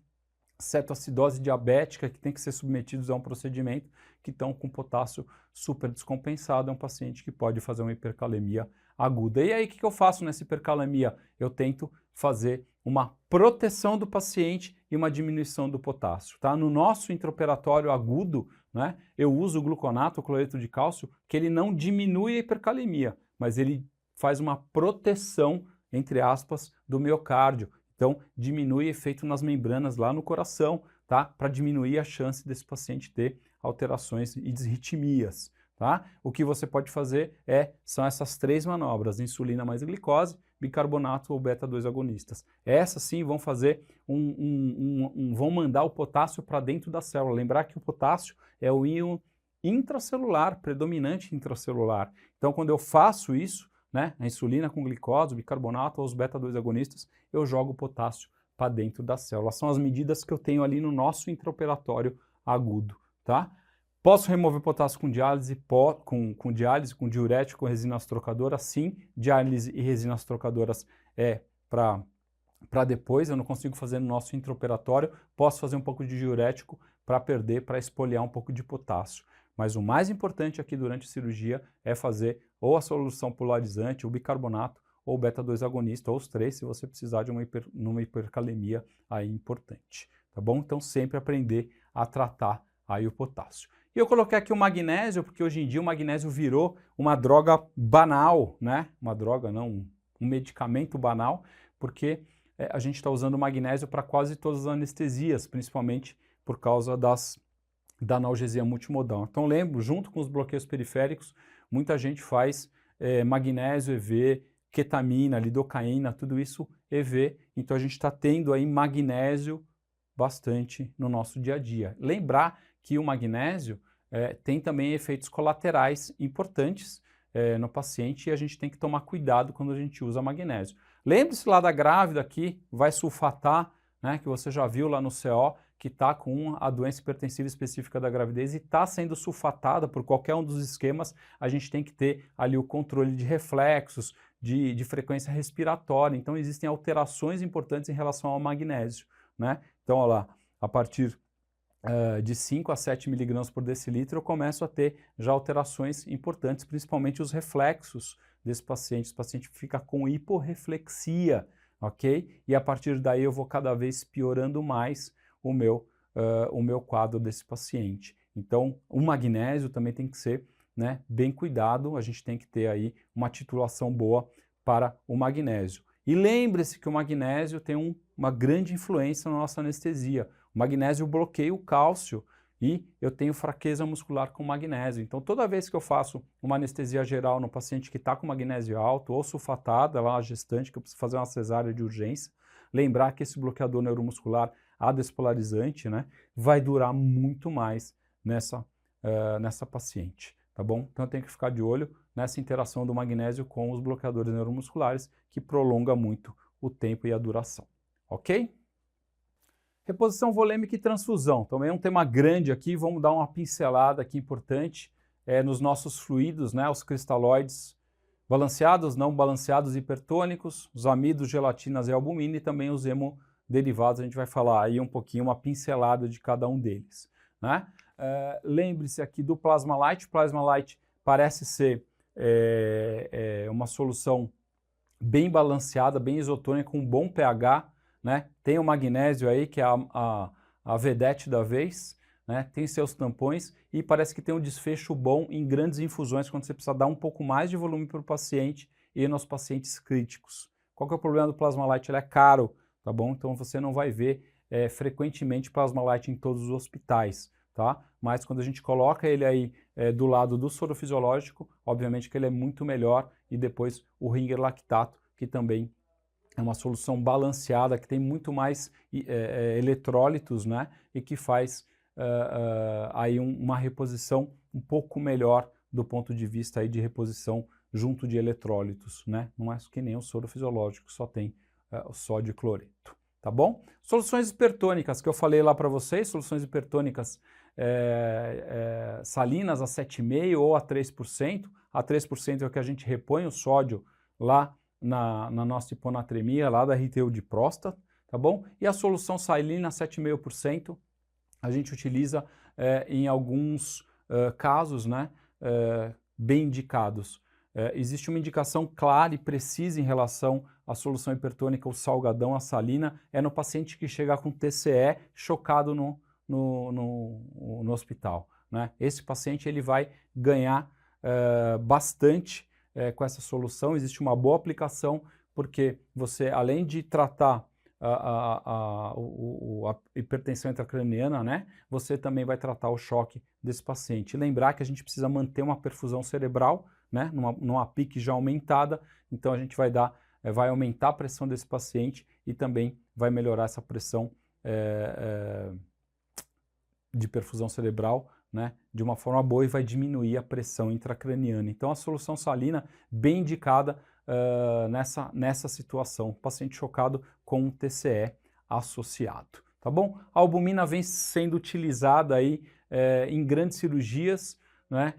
cetoacidose diabética, que tem que ser submetidos a um procedimento, que estão com potássio super descompensado, é um paciente que pode fazer uma hipercalemia aguda. E aí, o que eu faço nessa hipercalemia? Eu tento fazer uma proteção do paciente e uma diminuição do potássio, tá? No nosso intraoperatório agudo, né, eu uso o gluconato, o cloreto de cálcio, que ele não diminui a hipercalemia, mas ele faz uma proteção, entre aspas, do miocárdio. Então, diminui efeito nas membranas lá no coração, tá? Para diminuir a chance desse paciente ter alterações e disritmias, tá? O que você pode fazer são essas 3 manobras, insulina mais glicose, bicarbonato ou beta-2 agonistas. Essas sim vão fazer vão mandar o potássio para dentro da célula. Lembrar que o potássio é o íon intracelular, predominante intracelular. Então, quando eu faço isso, né, a insulina com glicose, o bicarbonato ou os beta-2 agonistas, eu jogo o potássio para dentro da célula. São as medidas que eu tenho ali no nosso intraoperatório agudo, tá? Posso remover potássio com diálise, com diurético, com resinas trocadoras? Sim, diálise e resinas trocadoras é para depois, eu não consigo fazer no nosso intraoperatório, posso fazer um pouco de diurético para espoliar um pouco de potássio. Mas o mais importante aqui durante a cirurgia é fazer ou a solução polarizante, o bicarbonato, ou o beta-2 agonista, ou os 3, se você precisar de uma hipercalemia aí importante, tá bom? Então sempre aprender a tratar aí o potássio. E eu coloquei aqui o magnésio, porque hoje em dia o magnésio virou uma droga banal, né? Uma droga, não, um medicamento banal, porque a gente está usando o magnésio para quase todas as anestesias, principalmente por causa da analgesia multimodal. Então lembro, junto com os bloqueios periféricos, muita gente faz magnésio EV, ketamina, lidocaína, tudo isso EV. Então a gente está tendo aí magnésio bastante no nosso dia a dia. Lembrar que o magnésio tem também efeitos colaterais importantes no paciente e a gente tem que tomar cuidado quando a gente usa magnésio. Lembre-se lá da grávida que vai sulfatar, né, que você já viu lá no CO, que está com a doença hipertensiva específica da gravidez e está sendo sulfatada por qualquer um dos esquemas, a gente tem que ter ali o controle de reflexos, de frequência respiratória. Então existem alterações importantes em relação ao magnésio, né? Então, olha lá, a partir de 5 a 7 miligramas por decilitro, eu começo a ter já alterações importantes, principalmente os reflexos desse paciente. Esse paciente fica com hiporreflexia, ok? E a partir daí eu vou cada vez piorando mais o meu quadro desse paciente. Então, o magnésio também tem que ser, né, bem cuidado, a gente tem que ter aí uma titulação boa para o magnésio. E lembre-se que o magnésio tem uma grande influência na nossa anestesia. O magnésio bloqueia o cálcio e eu tenho fraqueza muscular com magnésio. Então, toda vez que eu faço uma anestesia geral no paciente que está com magnésio alto ou sulfatada, lá a gestante, que eu preciso fazer uma cesárea de urgência, lembrar que esse bloqueador neuromuscular adespolarizante, né, vai durar muito mais nessa paciente, tá bom? Então, eu tenho que ficar de olho nessa interação do magnésio com os bloqueadores neuromusculares, que prolonga muito o tempo e a duração, ok? Reposição volêmica e transfusão, também é um tema grande aqui, vamos dar uma pincelada aqui importante nos nossos fluidos, né, os cristalóides balanceados, não balanceados, hipertônicos, os amidos, gelatinas e albumina e também os hemoderivados, a gente vai falar aí um pouquinho, uma pincelada de cada um deles, né? Lembre-se aqui do Plasma Light, o Plasma Light parece ser uma solução bem balanceada, bem isotônica, com um bom pH, né? Tem o magnésio aí, que é a vedete da vez, né? Tem seus tampões e parece que tem um desfecho bom em grandes infusões, quando você precisa dar um pouco mais de volume para o paciente e nos pacientes críticos. Qual que é o problema do Plasma Light? Ele é caro, tá bom? Então você não vai ver frequentemente Plasma Light em todos os hospitais, tá? Mas quando a gente coloca ele aí do lado do soro fisiológico, obviamente que ele é muito melhor, e depois o Ringer lactato, que também é uma solução balanceada, que tem muito mais eletrólitos, né? E que faz aí uma reposição um pouco melhor do ponto de vista aí de reposição junto de eletrólitos, né? Não é que nem o soro fisiológico, que só tem o sódio e cloreto, tá bom? Soluções hipertônicas que eu falei lá para vocês, soluções hipertônicas salinas a 7,5% ou a 3%. A 3% é o que a gente repõe o sódio lá na nossa hiponatremia, lá da RTU de próstata, tá bom? E a solução salina 7,5%, a gente utiliza em alguns casos, né, bem indicados. Existe uma indicação clara e precisa em relação à solução hipertônica, o salgadão, a salina, é no paciente que chega com TCE chocado no hospital, né? Esse paciente ele vai ganhar bastante com essa solução. Existe uma boa aplicação, porque você, além de tratar a hipertensão intracraniana, né, você também vai tratar o choque desse paciente. E lembrar que a gente precisa manter uma perfusão cerebral, né, numa PIC já aumentada, então a gente vai aumentar a pressão desse paciente e também vai melhorar essa pressão de perfusão cerebral, né, de uma forma boa, e vai diminuir a pressão intracraniana. Então a solução salina bem indicada nessa situação, paciente chocado com um TCE associado, tá bom? A albumina vem sendo utilizada aí em grandes cirurgias, né?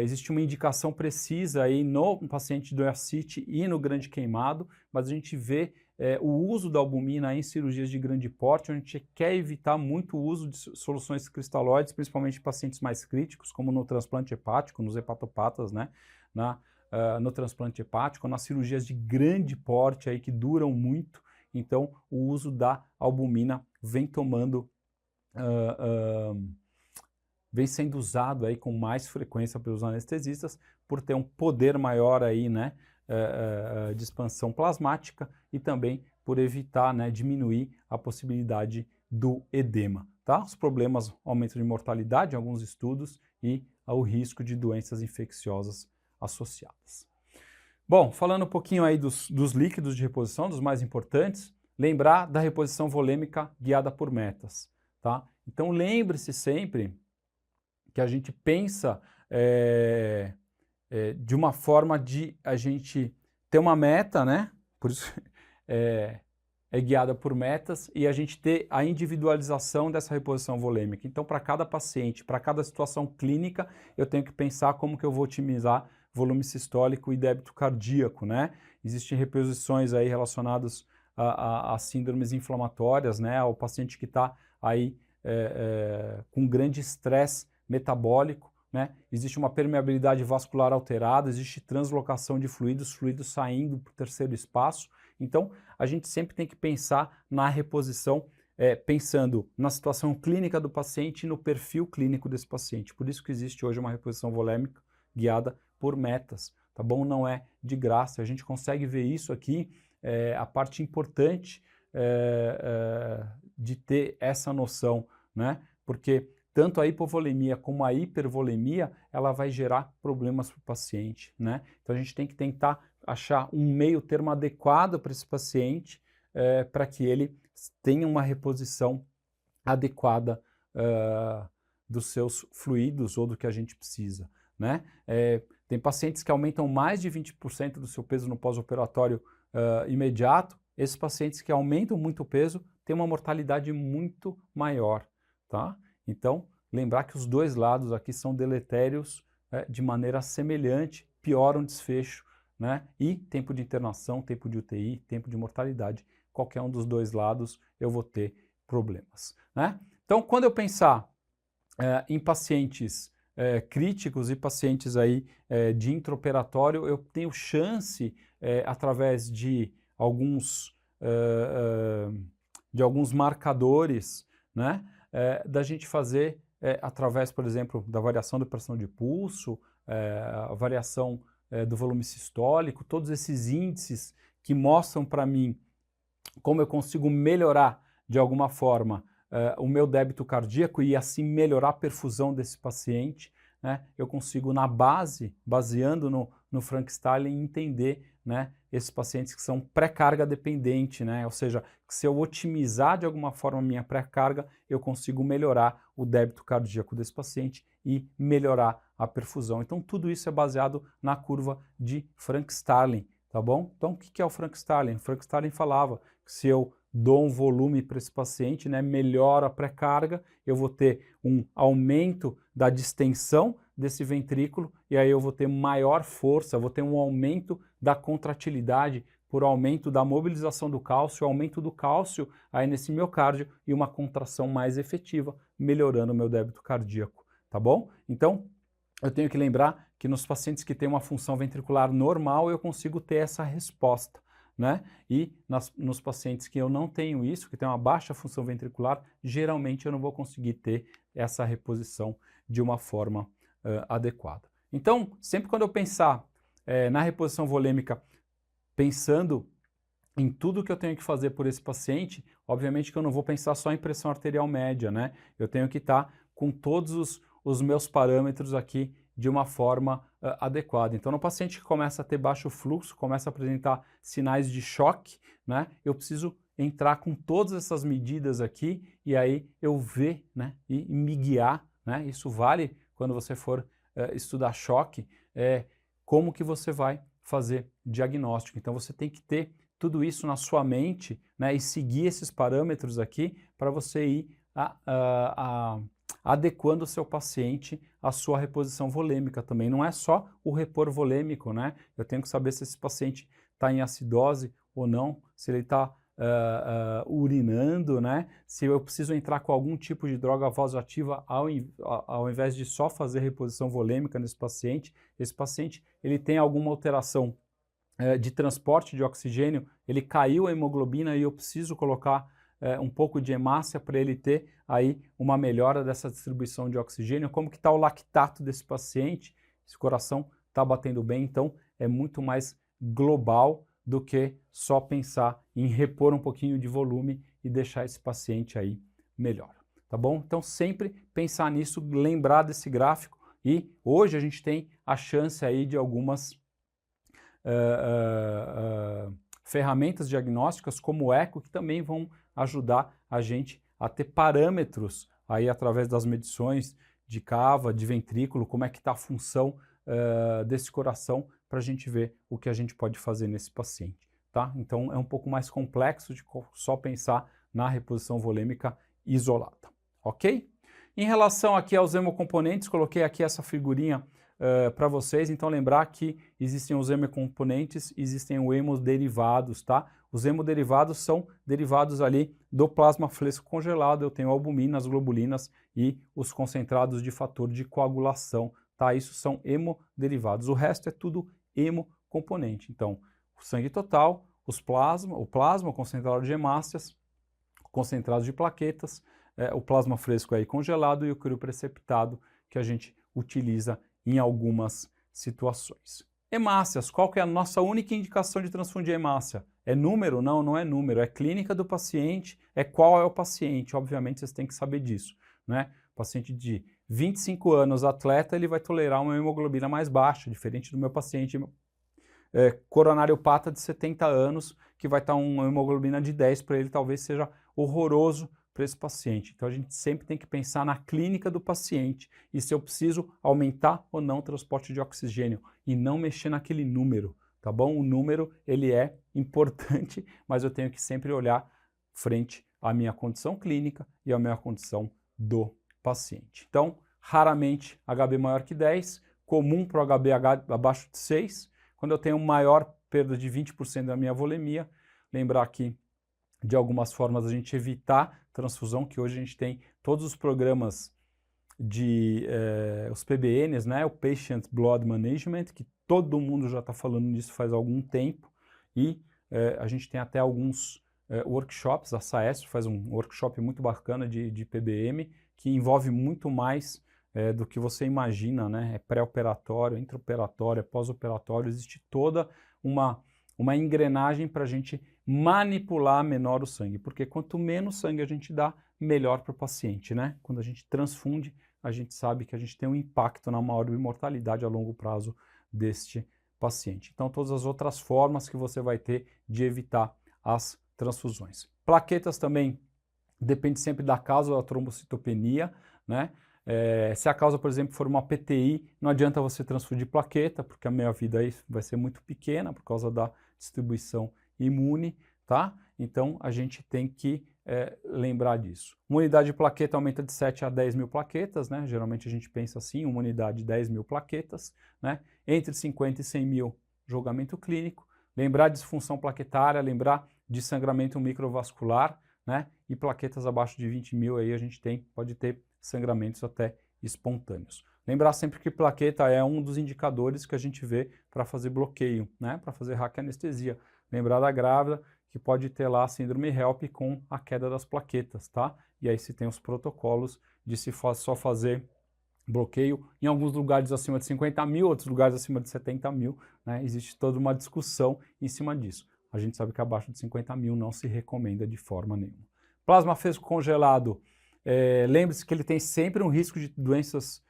Existe uma indicação precisa aí no paciente do ascite e no grande queimado, mas a gente vê o uso da albumina em cirurgias de grande porte, onde a gente quer evitar muito o uso de soluções cristalóides, principalmente em pacientes mais críticos, como no transplante hepático, nos hepatopatas, né? No transplante hepático, nas cirurgias de grande porte aí que duram muito. Então o uso da albumina vem vem sendo usado aí com mais frequência pelos anestesistas, por ter um poder maior aí, né, de expansão plasmática, e também por evitar, né, diminuir a possibilidade do edema, tá? Os problemas, aumento de mortalidade em alguns estudos e o risco de doenças infecciosas associadas. Bom, falando um pouquinho aí dos líquidos de reposição, dos mais importantes, lembrar da reposição volêmica guiada por metas, tá? Então lembre-se sempre que a gente pensa de uma forma de a gente ter uma meta, né? Por isso é guiada por metas, e a gente ter a individualização dessa reposição volêmica. Então, para cada paciente, para cada situação clínica, eu tenho que pensar como que eu vou otimizar volume sistólico e débito cardíaco, né? Existem reposições aí relacionadas a síndromes inflamatórias, né? O paciente que está aí com grande estresse metabólico, né? Existe uma permeabilidade vascular alterada, existe translocação de fluidos saindo para o terceiro espaço. Então, a gente sempre tem que pensar na reposição, pensando na situação clínica do paciente e no perfil clínico desse paciente. Por isso que existe hoje uma reposição volêmica guiada por metas, tá bom? Não é de graça. A gente consegue ver isso aqui, a parte importante de ter essa noção, né? Porque tanto a hipovolemia como a hipervolemia, ela vai gerar problemas para o paciente, né? Então a gente tem que tentar achar um meio termo adequado para esse paciente, para que ele tenha uma reposição adequada dos seus fluidos ou do que a gente precisa, né? Tem pacientes que aumentam mais de 20% do seu peso no pós-operatório imediato. Esses pacientes que aumentam muito o peso têm uma mortalidade muito maior, tá? Então, lembrar que os dois lados aqui são deletérios de maneira semelhante, pioram o desfecho, né? E tempo de internação, tempo de UTI, tempo de mortalidade, qualquer um dos dois lados eu vou ter problemas, né? Então, quando eu pensar em pacientes críticos e pacientes aí de intraoperatório, eu tenho chance, através de alguns marcadores, né, da gente fazer, através, por exemplo, da variação da pressão de pulso, a variação do volume sistólico, todos esses índices que mostram para mim como eu consigo melhorar de alguma forma o meu débito cardíaco e assim melhorar a perfusão desse paciente, né? Eu consigo na base, baseando no Frank Starling, entender, né, esses pacientes que são pré-carga dependente, né? Ou seja, que se eu otimizar de alguma forma a minha pré-carga, eu consigo melhorar o débito cardíaco desse paciente e melhorar a perfusão. Então tudo isso é baseado na curva de Frank Starling, tá bom? Então o que é o Frank Starling? O Frank Starling falava que se eu dou um volume para esse paciente, né, melhora a pré-carga, eu vou ter um aumento da distensão desse ventrículo e aí eu vou ter maior força, vou ter um aumento da contratilidade por aumento da mobilização do cálcio, aumento do cálcio aí nesse miocárdio e uma contração mais efetiva, melhorando o meu débito cardíaco, tá bom? Então, eu tenho que lembrar que nos pacientes que têm uma função ventricular normal, eu consigo ter essa resposta, né? E nos pacientes que eu não tenho isso, que tem uma baixa função ventricular, geralmente eu não vou conseguir ter essa reposição de uma forma adequada. Então, sempre quando eu pensar na reposição volêmica, pensando em tudo que eu tenho que fazer por esse paciente, obviamente que eu não vou pensar só em pressão arterial média, né? Eu tenho que estar com todos os meus parâmetros aqui de uma forma adequada. Então, no paciente que começa a ter baixo fluxo, começa a apresentar sinais de choque, né? Eu preciso entrar com todas essas medidas aqui e aí eu ver, né? E me guiar, né? Isso vale quando você for estudar choque, como que você vai fazer diagnóstico. Então, você tem que ter tudo isso na sua mente, né, e seguir esses parâmetros aqui para você ir adequando o seu paciente à sua reposição volêmica também. Não é só o repor volêmico, né? Eu tenho que saber se esse paciente está em acidose ou não, se ele está urinando, né? Se eu preciso entrar com algum tipo de droga vasoativa ao invés de só fazer reposição volêmica nesse paciente. Esse paciente ele tem alguma alteração de transporte de oxigênio, ele caiu a hemoglobina e eu preciso colocar um pouco de hemácia para ele ter aí uma melhora dessa distribuição de oxigênio. Como que está o lactato desse paciente? Esse coração está batendo bem, então é muito mais global do que só pensar em repor um pouquinho de volume e deixar esse paciente aí melhor, tá bom? Então sempre pensar nisso, lembrar desse gráfico e hoje a gente tem a chance aí de algumas ferramentas diagnósticas como o eco, que também vão ajudar a gente a ter parâmetros aí através das medições de cava, de ventrículo, como é que está a função desse coração para a gente ver o que a gente pode fazer nesse paciente, tá? Então é um pouco mais complexo de só pensar na reposição volêmica isolada, ok? Em relação aqui aos hemocomponentes, coloquei aqui essa figurinha para vocês, então lembrar que existem os hemocomponentes, existem os hemoderivados, tá? Os hemoderivados são derivados ali do plasma fresco congelado, eu tenho a albumina, as globulinas e os concentrados de fator de coagulação, tá? Isso são hemoderivados, o resto é tudo hemocomponente. Então, o sangue total, o plasma concentrado de hemácias, concentrado de plaquetas, o plasma fresco aí congelado e o criopreceptado que a gente utiliza em algumas situações. Hemácias, qual que é a nossa única indicação de transfundir hemácia? É número? Não, não é número, é clínica do paciente, é qual é o paciente, obviamente vocês têm que saber disso, né? O paciente de 25 anos, atleta, ele vai tolerar uma hemoglobina mais baixa, diferente do meu paciente coronariopata de 70 anos, que vai estar uma hemoglobina de 10, para ele talvez seja horroroso para esse paciente. Então a gente sempre tem que pensar na clínica do paciente e se eu preciso aumentar ou não o transporte de oxigênio e não mexer naquele número, tá bom? O número ele é importante, mas eu tenho que sempre olhar frente à minha condição clínica e à minha condição do paciente. Então, raramente HB maior que 10, comum para o HB abaixo de 6, quando eu tenho maior perda de 20% da minha volemia, lembrar que de algumas formas a gente evitar transfusão, que hoje a gente tem todos os programas de os PBNs, né, o Patient Blood Management, que todo mundo já está falando disso faz algum tempo, e a gente tem até alguns workshops, a SAES faz um workshop muito bacana de PBM, que envolve muito mais do que você imagina, né? É pré-operatório, intraoperatório, é pós-operatório, existe toda uma engrenagem para a gente manipular menor o sangue, porque quanto menos sangue a gente dá, melhor para o paciente, né? Quando a gente transfunde, a gente sabe que a gente tem um impacto na maior mortalidade a longo prazo deste paciente. Então, todas as outras formas que você vai ter de evitar as transfusões. Plaquetas também depende sempre da causa da trombocitopenia, né? Se a causa, por exemplo, for uma PTI, não adianta você transfundir plaqueta, porque a meia-vida aí vai ser muito pequena por causa da distribuição imune, tá? Então, a gente tem que lembrar disso. Uma unidade de plaqueta aumenta de 7 a 10 mil plaquetas, né? Geralmente a gente pensa assim, uma unidade de 10 mil plaquetas, né? Entre 50 e 100 mil, julgamento clínico. Lembrar de disfunção plaquetária, lembrar de sangramento microvascular, né? E plaquetas abaixo de 20 mil aí a gente pode ter sangramentos até espontâneos. Lembrar sempre que plaqueta é um dos indicadores que a gente vê para fazer bloqueio, né? Para fazer raquianestesia. Lembrar da grávida que pode ter lá síndrome HELP com a queda das plaquetas, tá? E aí se tem os protocolos de se só fazer bloqueio em alguns lugares acima de 50 mil, outros lugares acima de 70 mil, né? Existe toda uma discussão em cima disso. A gente sabe que abaixo de 50 mil não se recomenda de forma nenhuma. Plasma fresco congelado, lembre-se que ele tem sempre um risco de doenças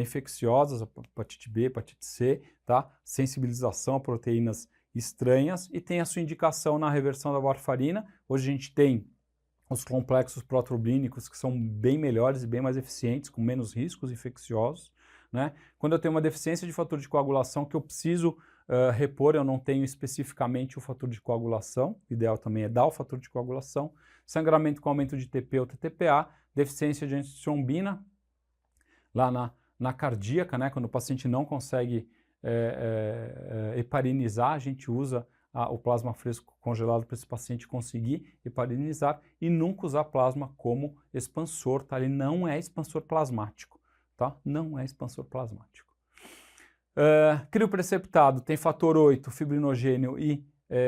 infecciosas, hepatite B, hepatite C, tá? Sensibilização a proteínas estranhas e tem a sua indicação na reversão da warfarina. Hoje a gente tem os complexos protrombínicos que são bem melhores e bem mais eficientes, com menos riscos infecciosos, né? Quando eu tenho uma deficiência de fator de coagulação que eu preciso repor, eu não tenho especificamente o fator de coagulação, o ideal também é dar o fator de coagulação, sangramento com aumento de TP ou TTPA, deficiência de antitrombina, lá na cardíaca, né? Quando o paciente não consegue heparinizar, a gente usa o plasma fresco congelado para esse paciente conseguir heparinizar e nunca usar plasma como expansor, tá? Ele não é expansor plasmático, tá? Não é expansor plasmático. Criopreceptado tem fator 8, fibrinogênio e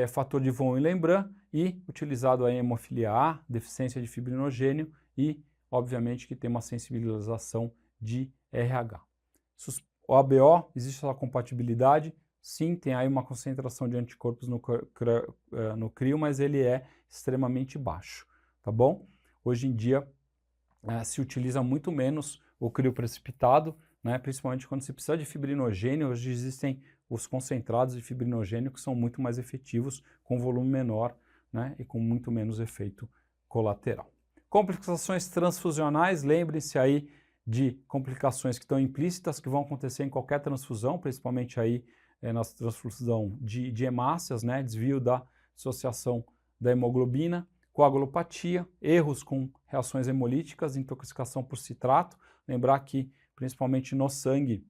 fator de von Willebrand e utilizado em hemofilia A, deficiência de fibrinogênio e, obviamente, que tem uma sensibilização de RH. O ABO, existe essa compatibilidade? Sim, tem aí uma concentração de anticorpos no crio, mas ele é extremamente baixo, tá bom? Hoje em dia se utiliza muito menos o crio precipitado, né? Principalmente quando se precisa de fibrinogênio. Hoje existem os concentrados de fibrinogênio que são muito mais efetivos, com volume menor, né? E com muito menos efeito colateral. Complicações transfusionais, lembrem-se aí de complicações que estão implícitas, que vão acontecer em qualquer transfusão, principalmente aí na transfusão de hemácias, né? Desvio da dissociação da hemoglobina, coagulopatia, erros com reações hemolíticas, intoxicação por citrato. Lembrar que, principalmente no sangue,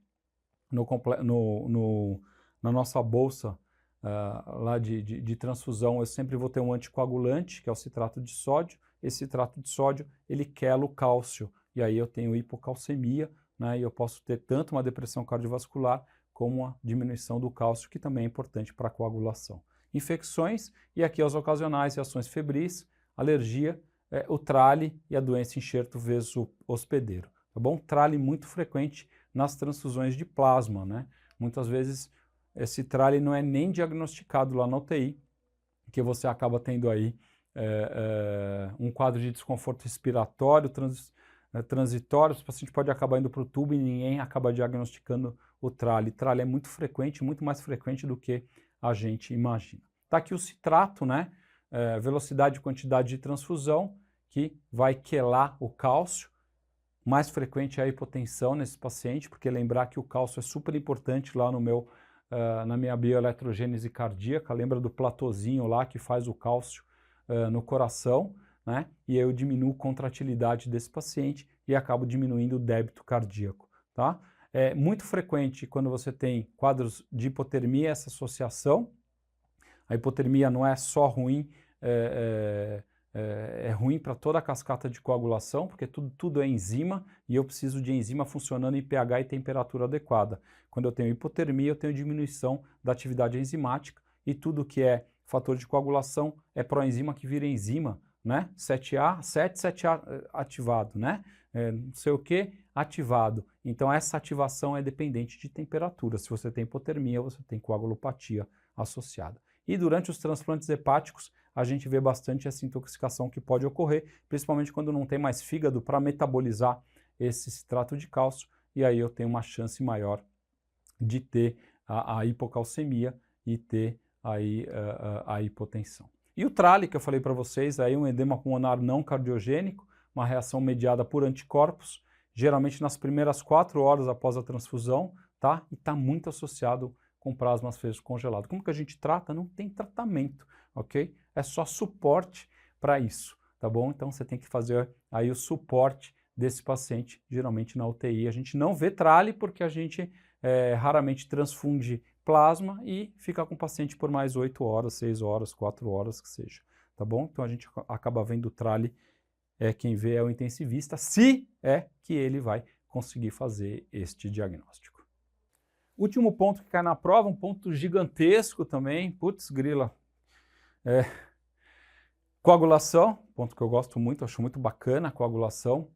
na nossa bolsa lá de transfusão, eu sempre vou ter um anticoagulante, que é o citrato de sódio. Esse citrato de sódio, ele quela o cálcio, e aí eu tenho hipocalcemia, né? E eu posso ter tanto uma depressão cardiovascular como a diminuição do cálcio, que também é importante para a coagulação. Infecções, e aqui as ocasionais reações febris, alergia, o trale e a doença enxerto hospedeiro, tá bom? Trale muito frequente nas transfusões de plasma, né? Muitas vezes esse trale não é nem diagnosticado lá na UTI, que você acaba tendo aí um quadro de desconforto respiratório, transitório, o paciente pode acabar indo para o tubo e ninguém acaba diagnosticando o trale. Trale é muito frequente, muito mais frequente do que a gente imagina. Está aqui o citrato, né? Velocidade e quantidade de transfusão, que vai quelar o cálcio. Mais frequente é a hipotensão nesse paciente, porque lembrar que o cálcio é super importante lá na minha bioeletrogênese cardíaca. Lembra do platôzinho lá que faz o cálcio no coração, né? E eu diminuo a contratilidade desse paciente e acabo diminuindo o débito cardíaco, tá? É muito frequente quando você tem quadros de hipotermia essa associação. A hipotermia não é só ruim, é ruim para toda a cascata de coagulação, porque tudo é enzima e eu preciso de enzima funcionando em pH e temperatura adequada. Quando eu tenho hipotermia, eu tenho diminuição da atividade enzimática e tudo que é fator de coagulação é proenzima que vira enzima, né? 7A ativado, né? não sei o que, ativado. Então essa ativação é dependente de temperatura. Se você tem hipotermia, você tem coagulopatia associada. E durante os transplantes hepáticos, a gente vê bastante essa intoxicação que pode ocorrer, principalmente quando não tem mais fígado para metabolizar esse citrato de cálcio, e aí eu tenho uma chance maior de ter a hipocalcemia e ter aí a hipotensão. E o trale, que eu falei para vocês, aí um edema pulmonar não cardiogênico, uma reação mediada por anticorpos, geralmente nas primeiras 4 horas após a transfusão, tá? E está muito associado com plasma fresco congelado. Como que a gente trata? Não tem tratamento, ok? É só suporte para isso, tá bom? Então você tem que fazer aí o suporte desse paciente, geralmente na UTI. A gente não vê trale porque a gente raramente transfunde plasma e fica com o paciente por mais 8 horas, 6 horas, 4 horas, que seja, tá bom? Então a gente acaba vendo trale, quem vê é o intensivista, se é que ele vai conseguir fazer este diagnóstico. Último ponto que cai na prova, um ponto gigantesco também, putz grila, coagulação, ponto que eu gosto muito, acho muito bacana a coagulação.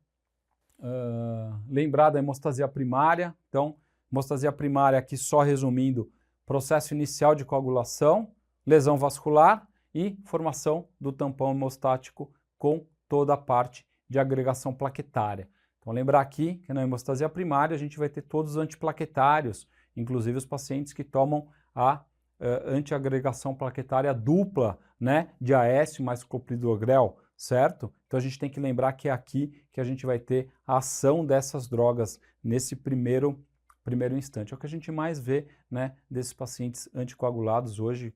Lembrar da hemostasia primária, então, hemostasia primária aqui só resumindo, processo inicial de coagulação, lesão vascular e formação do tampão hemostático com toda a parte de agregação plaquetária. Então lembrar aqui que na hemostasia primária a gente vai ter todos os antiplaquetários, inclusive os pacientes que tomam a antiagregação plaquetária dupla, né, de AS mais clopidogrel, certo? Então a gente tem que lembrar que é aqui que a gente vai ter a ação dessas drogas nesse primeiro instante. É o que a gente mais vê, né, desses pacientes anticoagulados hoje,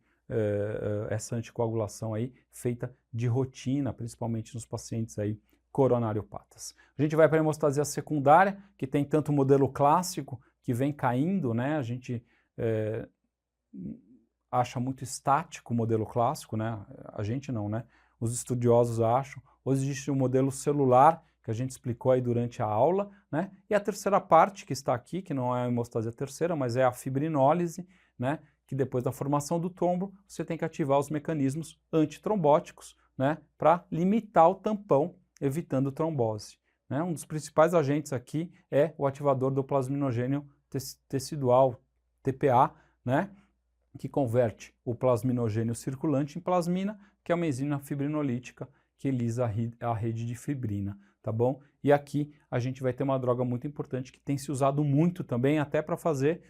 essa anticoagulação aí feita de rotina, principalmente nos pacientes aí coronariopatas. A gente vai para a hemostasia secundária, que tem tanto o modelo clássico, que vem caindo, né, a gente acha muito estático o modelo clássico, né, a gente não, né, os estudiosos acham. Hoje existe um modelo celular, que a gente explicou aí durante a aula, né, e a terceira parte que está aqui, que não é a hemostasia terceira, mas é a fibrinólise, né, que depois da formação do trombo, você tem que ativar os mecanismos antitrombóticos, né, para limitar o tampão, evitando trombose. Né? Um dos principais agentes aqui é o ativador do plasminogênio tecidual, TPA, né, que converte o plasminogênio circulante em plasmina, que é uma enzima fibrinolítica que lisa a rede de fibrina, tá bom? E aqui a gente vai ter uma droga muito importante que tem se usado muito também, até para fazer,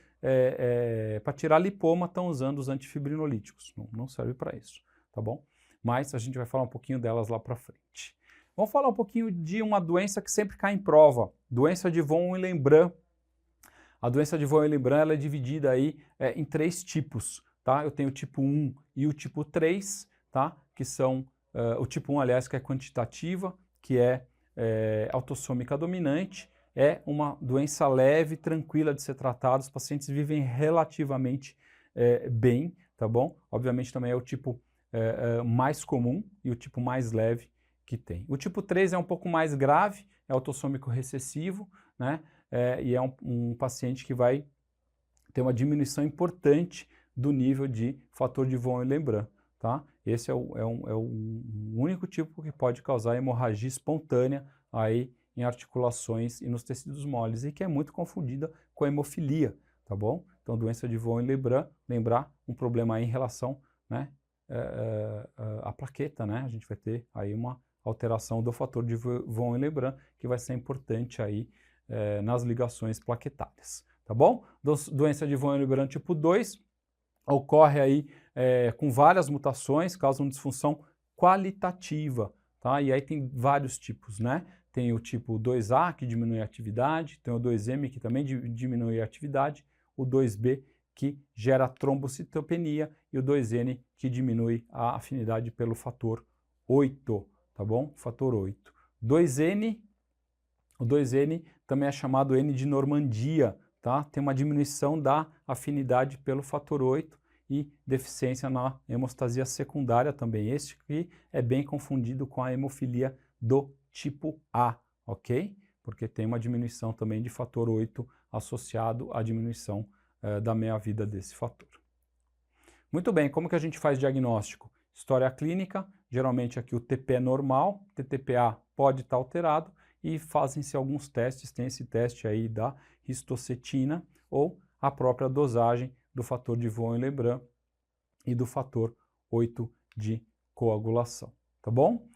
para tirar lipoma, estão usando os antifibrinolíticos. Não serve para isso, tá bom? Mas a gente vai falar um pouquinho delas lá para frente. Vamos falar um pouquinho de uma doença que sempre cai em prova, doença de von Willebrand. A doença de von Willebrand ela é dividida aí em 3 tipos, tá? Eu tenho o tipo 1 e o tipo 3, tá? Que são o tipo 1, aliás, que é quantitativa, que é autossômica dominante, é uma doença leve, tranquila de ser tratada, os pacientes vivem relativamente bem, tá bom? Obviamente também é o tipo mais comum e o tipo mais leve que tem. O tipo 3 é um pouco mais grave, é autossômico recessivo, né? E é um paciente que vai ter uma diminuição importante do nível de fator de von Willebrand, tá? Esse é o único tipo que pode causar hemorragia espontânea aí em articulações e nos tecidos moles e que é muito confundida com a hemofilia, tá bom? Então, doença de von Willebrand, lembrar um problema aí em relação, né, à plaqueta, né? A gente vai ter aí uma alteração do fator de von Willebrand que vai ser importante aí nas ligações plaquetárias, tá bom? Doença de von Willebrand tipo 2 ocorre aí com várias mutações, causa uma disfunção qualitativa, tá? E aí tem vários tipos, né? Tem o tipo 2A, que diminui a atividade, tem o 2M, que também diminui a atividade, o 2B, que gera trombocitopenia, e o 2N, que diminui a afinidade pelo fator 8, tá bom? Fator 8. 2N, o 2N também é chamado N de Normandia, tá? Tem uma diminuição da afinidade pelo fator 8 e deficiência na hemostasia secundária também. Este aqui é bem confundido com a hemofilia do tipo A, ok? Porque tem uma diminuição também de fator 8 associado à diminuição da meia-vida desse fator. Muito bem, como que a gente faz diagnóstico? História clínica, geralmente aqui o TP é normal, TTPA pode estar alterado, e fazem-se alguns testes, tem esse teste aí da histocetina ou a própria dosagem do fator de Von-Willebrand e do fator 8 de coagulação, tá bom?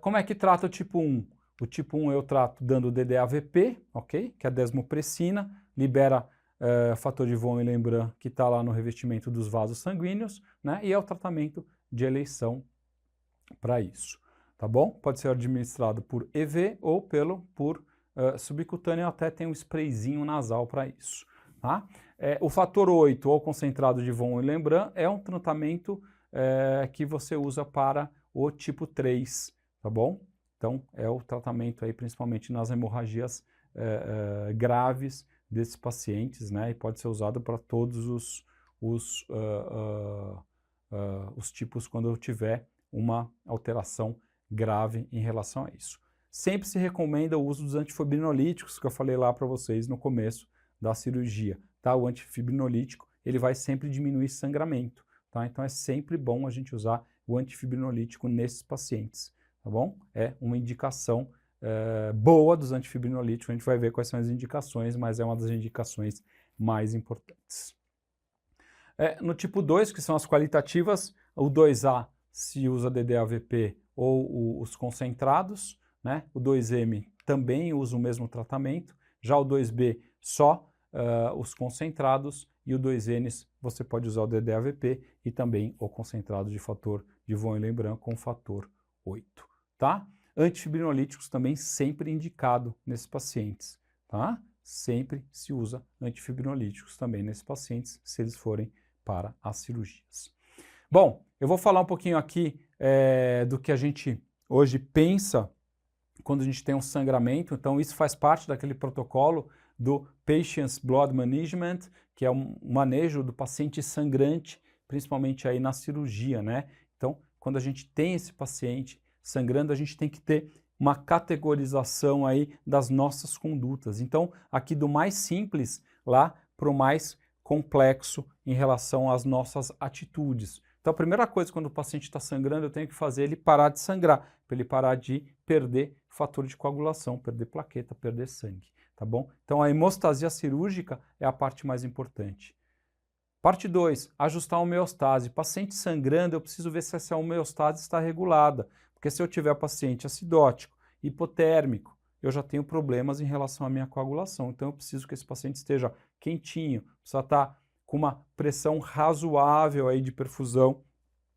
Como é que trata o tipo 1? O tipo 1 eu trato dando DDAVP, ok? Que é a desmopressina, libera fator de Von-Willebrand que está lá no revestimento dos vasos sanguíneos, né? E é o tratamento de eleição para isso, tá bom? Pode ser administrado por EV ou por subcutâneo, até tem um sprayzinho nasal para isso, tá? O fator 8 ou concentrado de Von-Willebrand é um tratamento que você usa para o tipo 3, tá bom? Então, é o tratamento aí principalmente nas hemorragias graves desses pacientes, né? E pode ser usado para todos os tipos quando eu tiver uma alteração grave em relação a isso. Sempre se recomenda o uso dos antifibrinolíticos, que eu falei lá para vocês no começo da cirurgia, tá? O antifibrinolítico, ele vai sempre diminuir sangramento, tá? Então é sempre bom a gente usar o antifibrinolítico nesses pacientes, tá bom? É uma indicação boa dos antifibrinolíticos, a gente vai ver quais são as indicações, mas é uma das indicações mais importantes. No tipo 2, que são as qualitativas, o 2A se usa DDAVP ou os concentrados, né? O 2M também usa o mesmo tratamento, já o 2B só os concentrados e o 2N você pode usar o DDAVP e também o concentrado de fator de Von-Willebrand com fator 8, tá? Antifibrinolíticos também sempre indicado nesses pacientes, tá? Sempre se usa antifibrinolíticos também nesses pacientes, se eles forem para as cirurgias. Bom, eu vou falar um pouquinho aqui do que a gente hoje pensa quando a gente tem um sangramento, então isso faz parte daquele protocolo do Patient's Blood Management, que é um manejo do paciente sangrante, principalmente aí na cirurgia, né? Então, quando a gente tem esse paciente sangrando, a gente tem que ter uma categorização aí das nossas condutas. Então, aqui do mais simples lá para o mais complexo em relação às nossas atitudes. Então, a primeira coisa, quando o paciente está sangrando, eu tenho que fazer ele parar de sangrar, para ele parar de perder fator de coagulação, perder plaqueta, perder sangue, tá bom? Então, a hemostasia cirúrgica é a parte mais importante. Parte 2, ajustar a homeostase. Paciente sangrando, eu preciso ver se essa homeostase está regulada, porque se eu tiver paciente acidótico, hipotérmico, eu já tenho problemas em relação à minha coagulação. Então, eu preciso que esse paciente esteja quentinho, precisa estar com uma pressão razoável aí de perfusão.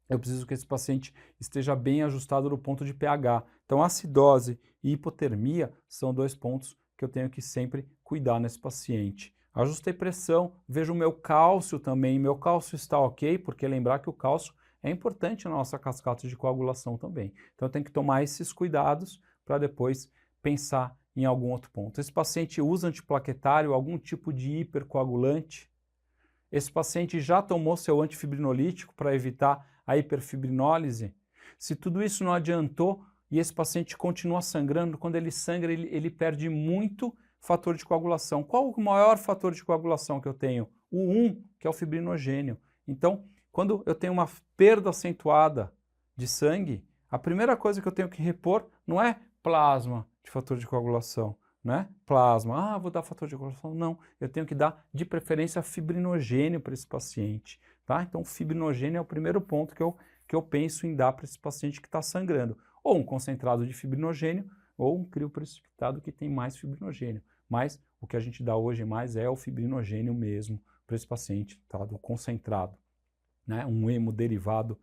Eu preciso que esse paciente esteja bem ajustado no ponto de pH. Então, acidose e hipotermia são 2 pontos que eu tenho que sempre cuidar nesse paciente. Ajustei pressão, vejo o meu cálcio também. Meu cálcio está ok, porque lembrar que o cálcio é importante na nossa cascata de coagulação também. Então, eu tenho que tomar esses cuidados para depois pensar em algum outro ponto. Esse paciente usa antiplaquetário, algum tipo de hipercoagulante. Esse paciente já tomou seu antifibrinolítico para evitar a hiperfibrinólise. Se tudo isso não adiantou e esse paciente continua sangrando, quando ele sangra, ele perde muito fator de coagulação. Qual o maior fator de coagulação que eu tenho? O 1, que é o fibrinogênio. Então, quando eu tenho uma perda acentuada de sangue, a primeira coisa que eu tenho que repor não é plasma de fator de coagulação, né? Plasma, vou dar fator de coagulação. Não, eu tenho que dar, de preferência, fibrinogênio para esse paciente, tá? Então, fibrinogênio é o primeiro ponto que eu penso em dar para esse paciente que está sangrando. Ou um concentrado de fibrinogênio, ou um crioprecipitado que tem mais fibrinogênio. Mas o que a gente dá hoje mais é o fibrinogênio mesmo para esse paciente, tá? Do concentrado, né? Um hemoderivado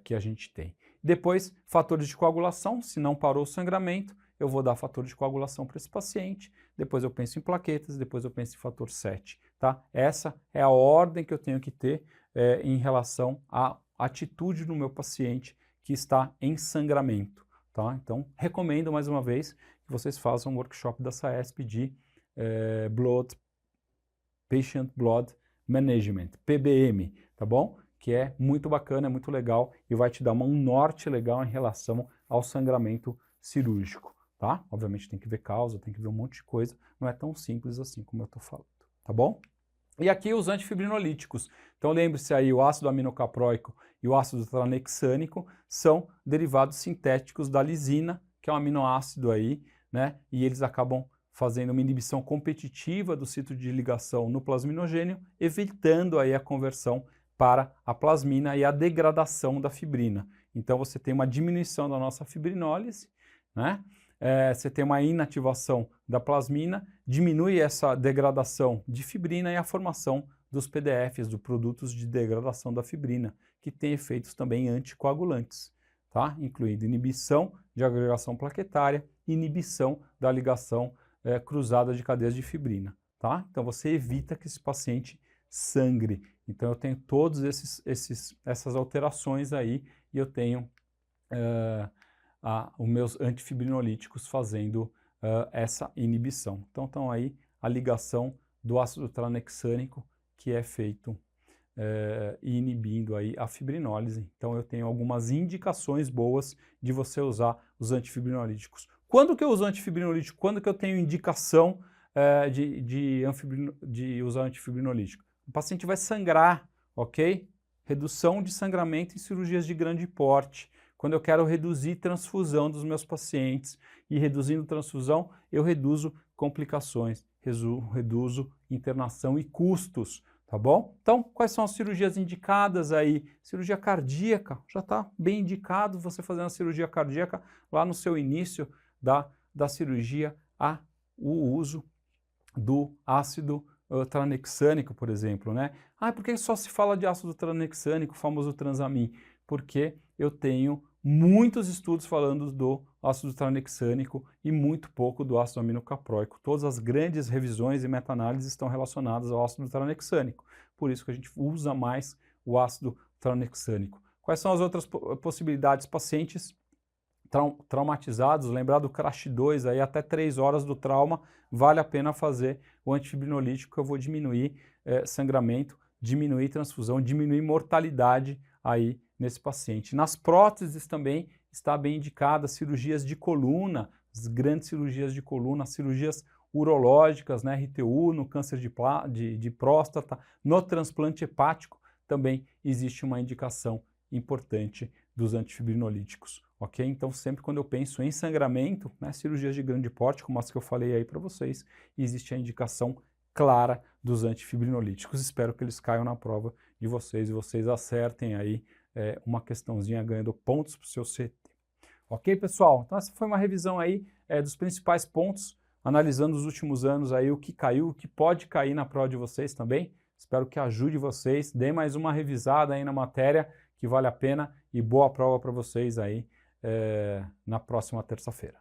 que a gente tem. Depois, fatores de coagulação, se não parou o sangramento, eu vou dar fator de coagulação para esse paciente, depois eu penso em plaquetas, depois eu penso em fator 7, tá? Essa é a ordem que eu tenho que ter em relação à atitude do meu paciente que está em sangramento, tá? Então, recomendo mais uma vez que vocês façam um workshop da SAESP de Patient Blood Management, PBM, tá bom? Que é muito bacana, é muito legal e vai te dar um norte legal em relação ao sangramento cirúrgico, tá? Obviamente tem que ver causa, tem que ver um monte de coisa, não é tão simples assim como eu estou falando, tá bom? E aqui os antifibrinolíticos. Então lembre-se aí, o ácido aminocapróico e o ácido tranexânico são derivados sintéticos da lisina, que é um aminoácido aí né? E eles acabam fazendo uma inibição competitiva do sítio de ligação no plasminogênio, evitando aí a conversão para a plasmina e a degradação da fibrina. Então você tem uma diminuição da nossa fibrinólise, né? Você tem uma inativação da plasmina, diminui essa degradação de fibrina e a formação dos PDFs, dos produtos de degradação da fibrina, que tem efeitos também anticoagulantes, tá? Incluindo inibição de agregação plaquetária, inibição da ligação cruzada de cadeias de fibrina, tá? Então você evita que esse paciente sangre. Então eu tenho todas essas alterações aí e eu tenho os meus antifibrinolíticos fazendo essa inibição. Então estão aí a ligação do ácido tranexânico que é feito e inibindo aí a fibrinólise. Então eu tenho algumas indicações boas de você usar os antifibrinolíticos. Quando que eu uso antifibrinolítico? Quando que eu tenho indicação de usar antifibrinolítico? O paciente vai sangrar, ok? Redução de sangramento em cirurgias de grande porte. Quando eu quero reduzir transfusão dos meus pacientes, e reduzindo transfusão, eu reduzo complicações, reduzo internação e custos, tá bom? Então, quais são as cirurgias indicadas aí? Cirurgia cardíaca, já está bem indicado você fazer uma cirurgia cardíaca lá no seu início da cirurgia, o uso do ácido tranexânico, por exemplo, né? Por que só se fala de ácido tranexânico, o famoso transamin? Porque eu tenho muitos estudos falando do ácido tranexânico e muito pouco do ácido aminocapróico. Todas as grandes revisões e meta-análises estão relacionadas ao ácido tranexânico. Por isso que a gente usa mais o ácido tranexânico. Quais são as outras possibilidades? Pacientes traumatizados, lembrar do CRASH 2, aí até 3 horas do trauma, vale a pena fazer o antifibrinolítico, que eu vou diminuir sangramento, diminuir transfusão, diminuir mortalidade aí nesse paciente. Nas próteses também está bem indicada cirurgias de coluna, as grandes cirurgias de coluna, cirurgias urológicas, né, RTU, no câncer de próstata, no transplante hepático também existe uma indicação importante dos antifibrinolíticos, ok? Então sempre quando eu penso em sangramento, né, cirurgias de grande porte, como as que eu falei aí para vocês, existe a indicação clara dos antifibrinolíticos. Espero que eles caiam na prova de vocês e vocês acertem aí uma questãozinha ganhando pontos para o seu CT. Ok, pessoal? Então essa foi uma revisão aí dos principais pontos, analisando os últimos anos aí, o que caiu, o que pode cair na prova de vocês também. Espero que ajude vocês, dê mais uma revisada aí na matéria, que vale a pena, e boa prova para vocês aí na próxima terça-feira.